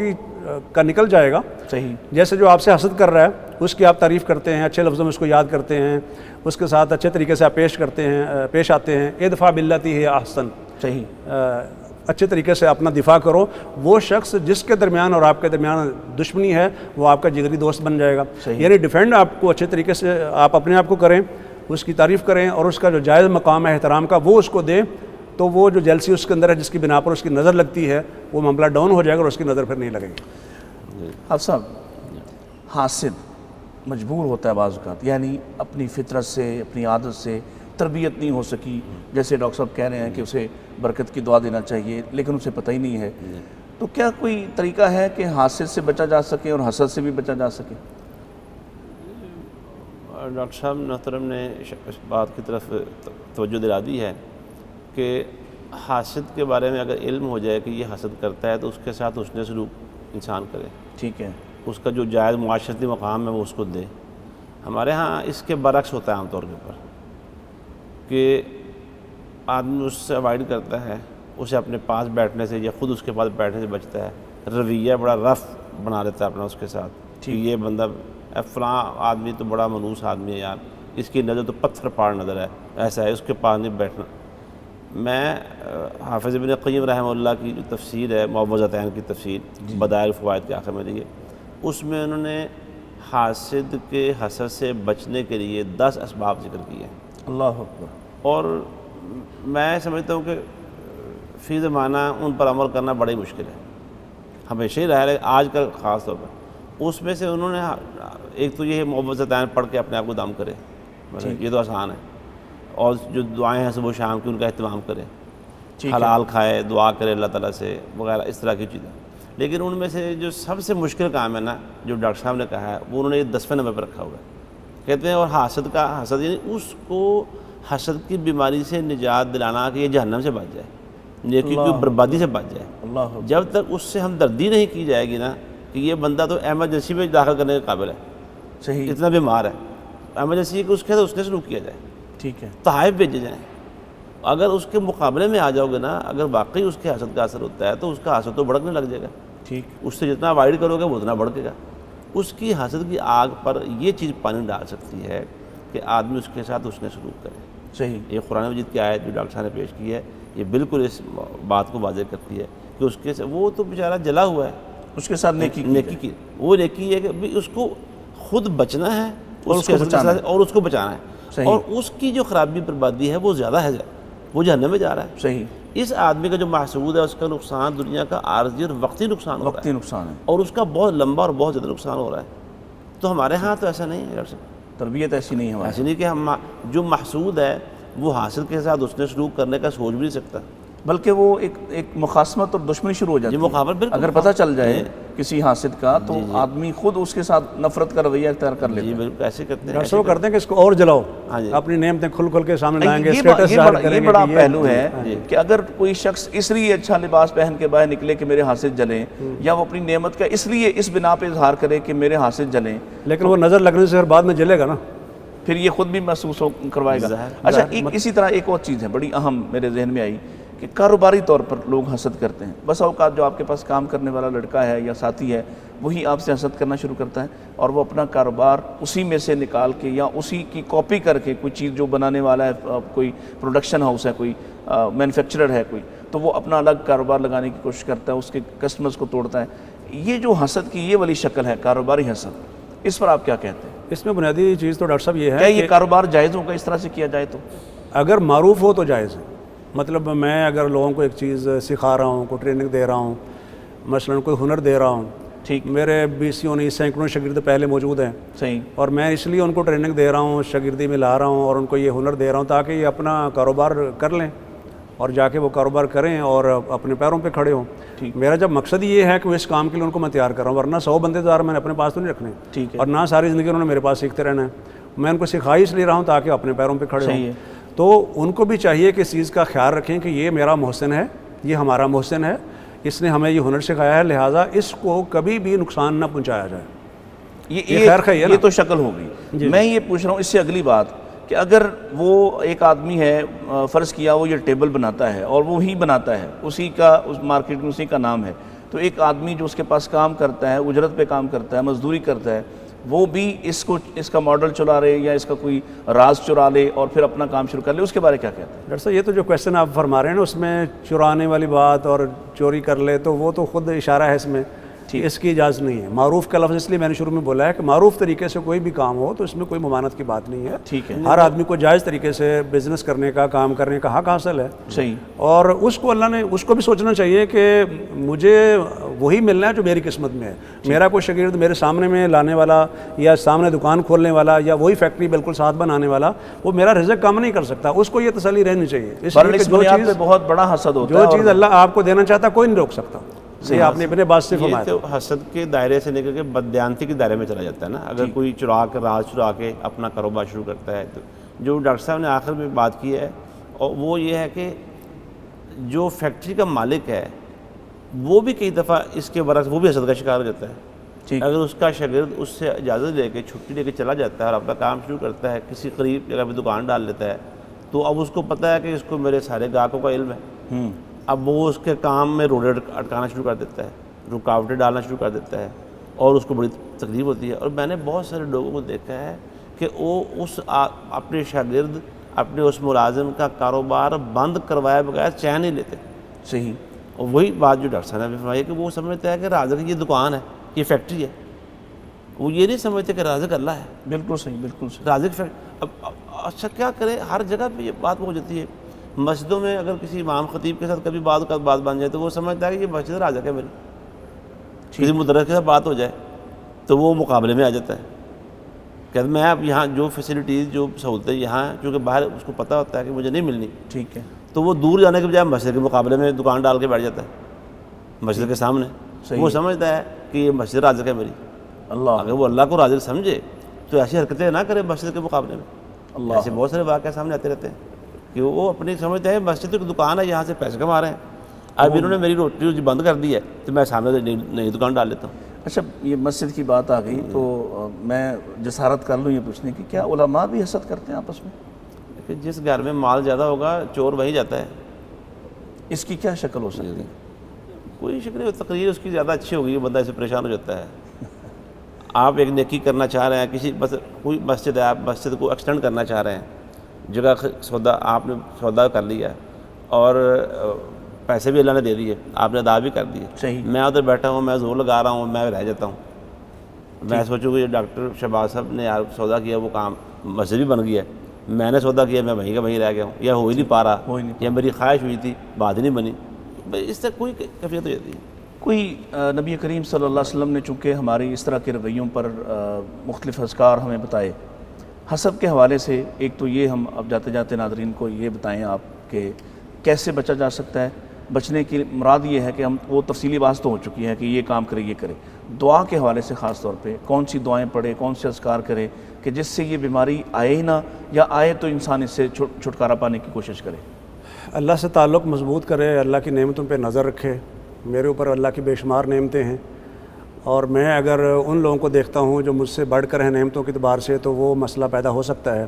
کا نکل جائے گا، صحیح، جیسے جو آپ سے حسد کر رہا ہے اس کی آپ تعریف کرتے ہیں، اچھے لفظوں میں اس کو یاد کرتے ہیں، اس کے ساتھ اچھے طریقے سے آپ پیش آتے ہیں، ادفع باللتی ہی احسن، صحیح، اچھے طریقے سے اپنا دفاع کرو، وہ شخص جس کے درمیان اور آپ کے درمیان دشمنی ہے وہ آپ کا جگری دوست بن جائے گا۔ یعنی ڈیفینڈ آپ کو اچھے طریقے سے آپ اپنے آپ کو کریں، اس کی تعریف کریں اور اس کا جو جائز مقام ہے احترام کا وہ اس کو دیں، تو وہ جو جیلسی اس کے اندر ہے جس کی بنا پر اس کی نظر لگتی ہے وہ معاملہ ڈاؤن ہو جائے گا اور اس کی نظر پھر نہیں لگے گی۔ حافظ صاحب، حاسد مجبور ہوتا ہے بعض اوقات، یعنی اپنی فطرت سے اپنی عادت سے تربیت نہیں ہو سکی، جیسے ڈاکٹر صاحب کہہ رہے ہیں کہ اسے برکت کی دعا دینا چاہیے لیکن اسے پتہ ہی نہیں ہے، تو کیا کوئی طریقہ ہے کہ حاسد سے بچا جا سکے اور حسد سے بھی بچا جا سکے؟ ڈاکٹر صاحب محترم نے اس بات کی طرف توجہ دلا دی ہے کہ حاسد کے بارے میں اگر علم ہو جائے کہ یہ حسد کرتا ہے تو اس کے ساتھ حسن سلوک انسان کرے، ٹھیک ہے، اس کا جو جائز معاشرتی مقام ہے وہ اس کو دے۔ ہمارے ہاں اس کے برعکس ہوتا ہے عام طور کے اوپر کہ آدمی اس سے اوائڈ کرتا ہے، اسے اپنے پاس بیٹھنے سے یا خود اس کے پاس بیٹھنے سے بچتا ہے، رویہ بڑا رف بنا لیتا ہے اپنا اس کے ساتھ کہ یہ بندہ فلاں آدمی تو بڑا منوس آدمی ہے یار، اس کی نظر تو پتھر پاڑ نظر ہے، ایسا ہے، اس کے پاس نہیں بیٹھنا۔ میں حافظ ابن قیم رحمہ اللہ کی جو تفسیر ہے معوذتین کی تفسیر بدائع الفوائد کے آخر میں دیکھیے، اس میں انہوں نے حاسد کے حسد سے بچنے کے لیے 10 اسباب ذکر کیے ہیں۔ اللہ اکبر۔ اور میں سمجھتا ہوں کہ فی زمانہ ان پر عمل کرنا بڑی مشکل ہے، ہمیشہ ہی رہا ہے آج کل خاص طور پر۔ اس میں سے انہوں نے ایک تو یہ معوذتین پڑھ کے اپنے آپ کو دم کرے، یہ تو آسان ہے، اور جو دعائیں ہیں صبح و شام کی ان کا اہتمام کرے، حلال کھائے، دعا کرے اللہ تعالیٰ سے وغیرہ اس طرح کی چیزیں۔ لیکن ان میں سے جو سب سے مشکل کام ہے نا، جو ڈاکٹر صاحب نے کہا ہے، وہ انہوں نے 10ویں نمبر پر رکھا ہوا ہے۔ کہتے ہیں اور حاسد کا حسد یعنی اس کو حسد کی بیماری سے نجات دلانا کہ یہ جہنم سے بچ جائے، نیکی کی بربادی سے بچ جائے۔ اللہ جب تک اس سے ہمدردی نہیں کی جائے گی نا کہ یہ بندہ تو ایمرجنسی میں داخل کرنے کے قابل ہے، صحیح، اتنا بیمار ہے، ایمرجنسی کو اس کے ساتھ اس نے سلوک کیا جائے، ٹھیک ہے، تحائف بھیجے جائیں۔ اگر اس کے مقابلے میں آ جاؤ گے نا، اگر واقعی اس کے حسد کا اثر ہوتا ہے تو اس کا حسد تو بھڑکنے لگ جائے گا، ٹھیک، اس سے جتنا اوائڈ کرو گے وہ اتنا بڑھے گا۔ اس کی حسد کی آگ پر یہ چیز پانی ڈال سکتی ہے کہ آدمی اس کے ساتھ حسن سلوک کرے۔ صحیح، یہ قرآن مجید کی آیت جو ڈاکٹر صاحب نے پیش کی ہے یہ بالکل اس بات کو واضح کرتی ہے کہ اس کے وہ تو بیچارہ جلا ہوا ہے، اس کے ساتھ نیکی کی وہ نیکی ہے کہ اس کو خود بچنا ہے اور اس کو بچانا ہے، اور اس کی جو خرابی بربادی ہے وہ زیادہ ہے، وہ جہنم میں جا رہا ہے۔ صحیح، اس آدمی کا جو محسود ہے اس کا نقصان دنیا کا عارضی اور وقتی نقصان ہو رہا ہے، وقتی نقصان ہے، اور اس کا بہت لمبا اور بہت زیادہ نقصان ہو رہا ہے۔ تو ہمارے ہاں تو ایسا نہیں ہے ڈاکٹر صاحب، تربیت ایسی نہیں ہے ہماری، ایسا نہیں کہ ہم جو محسود ہے وہ حاصل کے ساتھ اس نے سلوک کرنے کا سوچ بھی نہیں سکتا، بلکہ وہ ایک مخاصمت اور دشمنی شروع ہو جاتی ہے۔ مخابر بالکل، اگر پتہ چل جائے کسی حاسد کا تو آدمی خود اس کے ساتھ نفرت کا رویہ اختیار کر لیتا ہے۔ بالکل ایسے کرتے ہیں، ڈاکٹر صاحب کرتے ہیں کہ اس کو اور جلاؤ، اپنی نعمتیں کھل کھل کے سامنے لائیں گے، یہ اسٹیٹس ظاہر کریں یہ گے بڑا کہ پہلو ہے کہ اگر کوئی شخص اس لیے اچھا لباس پہن کے باہر نکلے کہ میرے حاسد جلیں، یا وہ اپنی نعمت کا اس لیے اس بنا پہ اظہار کرے کہ میرے حاسد جلیں، لیکن وہ نظر لگنے سے بعد میں جلے گا نا، پھر یہ خود بھی محسوس کروائے گا۔ اچھا، اسی طرح ایک اور چیز ہے بڑی اہم میرے ذہن میں آئی کہ کاروباری طور پر لوگ حسد کرتے ہیں۔ بس اوقات جو آپ کے پاس کام کرنے والا لڑکا ہے یا ساتھی ہے وہی آپ سے حسد کرنا شروع کرتا ہے اور وہ اپنا کاروبار اسی میں سے نکال کے یا اسی کی کاپی کر کے کوئی چیز جو بنانے والا ہے، کوئی پروڈکشن ہاؤس ہے، کوئی مینوفیکچرر ہے کوئی، تو وہ اپنا الگ کاروبار لگانے کی کوشش کرتا ہے، اس کے کسٹمرز کو توڑتا ہے۔ یہ جو حسد کی یہ والی شکل ہے کاروباری حسد، اس پر آپ کیا کہتے ہیں؟ اس میں بنیادی چیز تو ڈاکٹر صاحب یہ ہے کیا یہ کاروبار جائز ہوگا اس طرح سے کیا جائے تو؟ اگر معروف ہو تو جائز ہے، مطلب میں اگر لوگوں کو ایک چیز سکھا رہا ہوں، کوئی ٹریننگ دے رہا ہوں، مثلاً کوئی ہنر دے رہا ہوں، ٹھیک، میرے 20 نہیں سینکڑوں شاگرد پہلے موجود ہیں، صحیح، اور میں اس لیے ان کو ٹریننگ دے رہا ہوں، شاگردی میں لا رہا ہوں اور ان کو یہ ہنر دے رہا ہوں تاکہ یہ اپنا کاروبار کر لیں اور جا کے وہ کاروبار کریں اور اپنے پیروں پہ کھڑے ہوں۔ میرا جب مقصد یہ ہے کہ وہ اس کام کے لیے ان کو میں تیار کر رہا ہوں، ورنہ 100 بندے دار میں نے اپنے پاس تو نہیں رکھنے، ٹھیک ہے، اور نہ ساری زندگی انہوں نے میرے پاس سیکھتے رہنا ہے، میں ان کو سکھا اس لیے رہا ہوں تاکہ اپنے پیروں پہ کھڑے ہوں۔ تو ان کو بھی چاہیے کہ اس چیز کا خیال رکھیں کہ یہ میرا محسن ہے، یہ ہمارا محسن ہے، اس نے ہمیں یہ ہنر سکھایا ہے، لہٰذا اس کو کبھی بھی نقصان نہ پہنچایا جائے۔ یہ خیر خی ہے نا، یہ تو شکل ہو گئی۔ میں یہ پوچھ رہا ہوں اس سے اگلی بات کہ اگر وہ ایک آدمی ہے، فرض کیا وہ یہ ٹیبل بناتا ہے اور وہی بناتا ہے، اسی کا اس مارکیٹ میں اسی کا نام ہے، تو ایک آدمی جو اس کے پاس کام کرتا ہے، اجرت پہ کام کرتا ہے، مزدوری کرتا ہے، وہ بھی اس کا ماڈل چلا رہے یا اس کا کوئی راز چرا لے اور پھر اپنا کام شروع کر لے، اس کے بارے کیا کہتے ہیں؟ ڈاکٹر صاحب یہ تو جو کویشچن آپ فرما رہے ہیں نا، اس میں چرانے والی بات اور چوری کر لے تو وہ تو خود اشارہ ہے اس میں اس کی اجازت نہیں ہے۔ معروف کا لفظ اس لیے میں نے شروع میں بولا ہے کہ معروف طریقے سے کوئی بھی کام ہو تو اس میں کوئی ممانعت کی بات نہیں ہے، ٹھیک ہے، ہر آدمی کو جائز طریقے سے بزنس کرنے کا، کام کرنے کا حق حاصل ہے۔ صحیح۔ اور اس کو اللہ نے اس کو بھی سوچنا چاہیے کہ مجھے وہی ملنا ہے جو میری قسمت میں ہے۔ میرا کوئی شاگرد میرے سامنے میں لانے والا یا سامنے دکان کھولنے والا یا وہی فیکٹری بالکل ساتھ بنانے والا وہ میرا رزق کم نہیں کر سکتا، اس کو یہ تسلی رہنی چاہیے۔ اس لیے کہ بنیاد پہ بہت بڑا حسد ہوتا ہے، جو چیز اللہ آپ کو دینا چاہتا کوئی نہیں روک سکتا۔ یہ آپ نے اپنے بات سے یہ فرمایا۔ تو حسد کے دائرے سے نکل کے بددیانتی کے دائرے میں چلا جاتا ہے نا۔ اگر کوئی راز چرا کے اپنا کاروبار شروع کرتا ہے تو جو ڈاکٹر صاحب نے آخر میں بات کی ہے اور وہ یہ ہے کہ جو فیکٹری کا مالک ہے وہ بھی کئی دفعہ اس کے برعکس وہ بھی حسد کا شکار ہو جاتا ہے۔ اگر اس کا شاگرد اس سے اجازت لے کے چھٹی لے کے چلا جاتا ہے اور اپنا کام شروع کرتا ہے، کسی قریب جگہ پہ دکان ڈال لیتا ہے، تو اب اس کو پتہ ہے کہ اس کو میرے سارے گاہکوں کا علم ہے، اب وہ اس کے کام میں روڑے اٹکانا شروع کر دیتا ہے، رکاوٹیں ڈالنا شروع کر دیتا ہے اور اس کو بڑی تکلیف ہوتی ہے۔ اور میں نے بہت سارے لوگوں کو دیکھا ہے کہ وہ اس اپنے شاگرد اپنے اس ملازم کا کاروبار بند کروائے بغیر چین نہیں لیتے۔ صحیح۔ اور وہی بات جو ڈاکٹر صاحب نے فرمائی کہ وہ سمجھتا ہے کہ رازق یہ دکان ہے، یہ فیکٹری ہے، وہ یہ نہیں سمجھتے کہ رازق اللہ ہے۔ بالکل صحیح، بالکل صحیح۔ رازق اب اچھا کیا کرے، ہر جگہ پہ یہ بات ہو جاتی ہے۔ مسجدوں میں اگر کسی امام خطیب کے ساتھ کبھی بات بن جائے تو وہ سمجھتا ہے کہ یہ مسجد رازق ہے میری، کسی مدرس کے ساتھ بات ہو جائے تو وہ مقابلے میں آ جاتا ہے کہ میں اب یہاں جو فیسلٹیز جو سہولتیں یہاں ہیں کیونکہ باہر اس کو پتہ ہوتا ہے کہ مجھے نہیں ملنی، ٹھیک ہے، تو وہ دور جانے کے بجائے مسجد کے مقابلے میں دکان ڈال کے بیٹھ جاتا ہے مسجد کے سامنے۔ وہ سمجھتا ہے کہ یہ مسجد رازق ہے میری۔ اللہ، اگر وہ اللہ کو رازق سمجھے تو ایسی حرکتیں نہ کرے مسجد کے مقابلے میں۔ ایسے بہت سارے واقعہ سامنے آتے رہتے ہیں کہ وہ اپنی سمجھتے ہیں مسجد کی دکان ہے، یہاں سے پیسے کما رہے ہیں، اب انہوں نے میری روٹی بند کر دی ہے تو میں سامنے نئی دکان ڈال لیتا ہوں۔ اچھا یہ مسجد کی بات آ گئی تو میں جسارت کر لوں یہ پوچھنے کی، کیا علماء بھی حسد کرتے ہیں آپس میں؟ کہ جس گھر میں مال زیادہ ہوگا چور وہی جاتا ہے۔ اس کی کیا شکل ہو سکتی ہے؟ کوئی شکل تقریر اس کی زیادہ اچھی ہوگی، بندہ اسے پریشان ہو جاتا ہے۔ آپ ایک نیکی کرنا چاہ رہے ہیں، کوئی مسجد ہے، آپ مسجد کو ایکسٹینڈ کرنا چاہ رہے ہیں، جگہ سودا آپ نے سودا کر لیا ہے اور پیسے بھی اللہ نے دے دیے، آپ نے ادا بھی کر دیے۔ صحیح۔ میں ادھر بیٹھا ہوں، میں زور لگا رہا ہوں، میں رہ جاتا ہوں، میں سوچوں کہ یہ ڈاکٹر شہباز صاحب نے یار سودا کیا، وہ کام مسجد بھی بن گیا ہے، میں نے سودا کیا، میں وہیں کا وہیں رہ گیا ہوں، یا ہو ہی نہیں پا رہا، یا میری خواہش ہوئی تھی بات ہی نہیں بنی، اس سے کوئی کیفیت ہو جاتی ہے۔ کوئی نبی کریم صلی اللہ علیہ وسلم نے چونکہ ہماری اس طرح کے رویوں پر مختلف اذکار ہمیں بتائے، حسد کے حوالے سے ایک تو یہ ہم اب جاتے جاتے ناظرین کو یہ بتائیں آپ کہ کیسے بچا جا سکتا ہے۔ بچنے کی مراد یہ ہے کہ ہم وہ تفصیلی بات تو ہو چکی ہے کہ یہ کام کرے، یہ کرے۔ دعا کے حوالے سے خاص طور پہ کون سی دعائیں پڑھے، کون سے اذکار کرے کہ جس سے یہ بیماری آئے ہی نہ، یا آئے تو انسان اس سے چھٹکارا پانے کی کوشش کرے۔ اللہ سے تعلق مضبوط کرے، اللہ کی نعمتوں پہ نظر رکھے۔ میرے اوپر اللہ کی بے شمار نعمتیں ہیں اور میں اگر ان لوگوں کو دیکھتا ہوں جو مجھ سے بڑھ کر ہیں نعمتوں کے اعتبار سے تو وہ مسئلہ پیدا ہو سکتا ہے،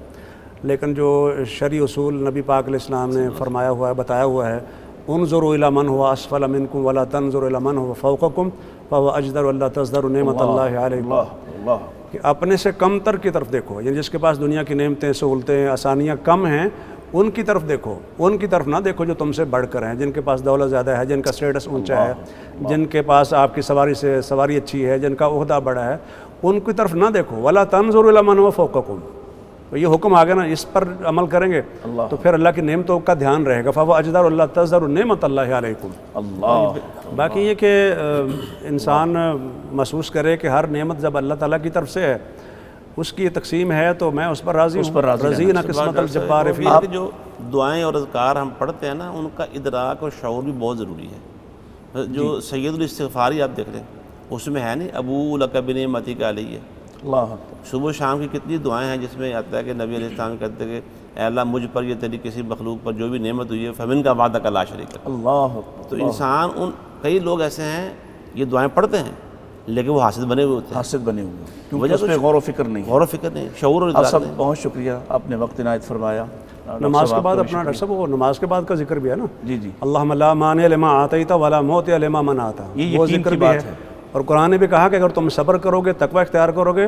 لیکن جو شرعی اصول نبی پاک علیہ السلام نے فرمایا ہوا ہے، بتایا ہوا ہے، انظروا الی من هو اسفل منکم ولا تنظروا الی من هو فوقکم فهو اجدر ولا تزدروا نعمت اللہ علیکم، کہ اپنے سے کم تر کی طرف دیکھو، یعنی جس کے پاس دنیا کی نعمتیں، سہولتیں، آسانیاں کم ہیں ان کی طرف دیکھو، ان کی طرف نہ دیکھو جو تم سے بڑھ کر ہیں، جن کے پاس دولت زیادہ ہے، جن کا سٹیٹس اونچا ہے، جن کے پاس آپ کی سواری اچھی ہے، جن کا عہدہ بڑا ہے، ان کی طرف نہ دیکھو۔ ولا تنظروا الی من هو فوقکم، تو یہ حکم آگے نا، اس پر عمل کریں گے تو پھر اللہ کی نعمتوں کا دھیان رہے گا۔ فَهُوَ أَجْدَرُ وَلَا تَزْدَرُوا نِعْمَةَ اللَّهِ عَلَيْكُمْ۔ اللہ، باقی یہ کہ انسان محسوس کرے کہ ہر نعمت جب اللہ تعالیٰ کی طرف سے ہے، اس کی تقسیم ہے تو میں اس پر راضی ہوں۔ رضینا قسمت الجبار فی۔ آپ جو دعائیں اور اذکار ہم پڑھتے ہیں نا، ان کا ادراک اور شعور بھی بہت ضروری ہے۔ جو سید الاستغفاری آپ دیکھ لیں، اس میں ہے نہیں ابو لک بنعمتک علیہ، اللہ، صبح و شام کی کتنی دعائیں ہیں جس میں آتا ہے کہ نبی علیہ السلام کہتے ہیں کہ اے اللہ مجھ پر یہ تیری کسی مخلوق پر جو بھی نعمت ہوئی ہے فمن کا وعدہ کا لا شریک ہے۔ اللہ، تو انسان کئی لوگ ایسے ہیں یہ دعائیں پڑھتے ہیں لیکن وہ حاسد بنے ہوئے ہوتے ہیں، حاسد بنے ہوئے ہیں، کیونکہ اس پہ غور و فکر نہیں ہے، غور و فکر نہیں، شعور اور آپ ادراک سب نہیں۔ بہت شکریہ، آپ نے وقت عنایت فرمایا۔ نماز کے بعد اپنا ڈاکٹر صاحب وہ نماز کے بعد کا ذکر بھی ہے نا، جی جی، اللہم لا مانع لما آتیت ولا معطی لما منعت، یہ وہ یقین ذکر کی بھی بات ہے۔ ہے۔ اور قرآن نے بھی کہا کہ اگر تم صبر کرو گے، تقوی اختیار کرو گے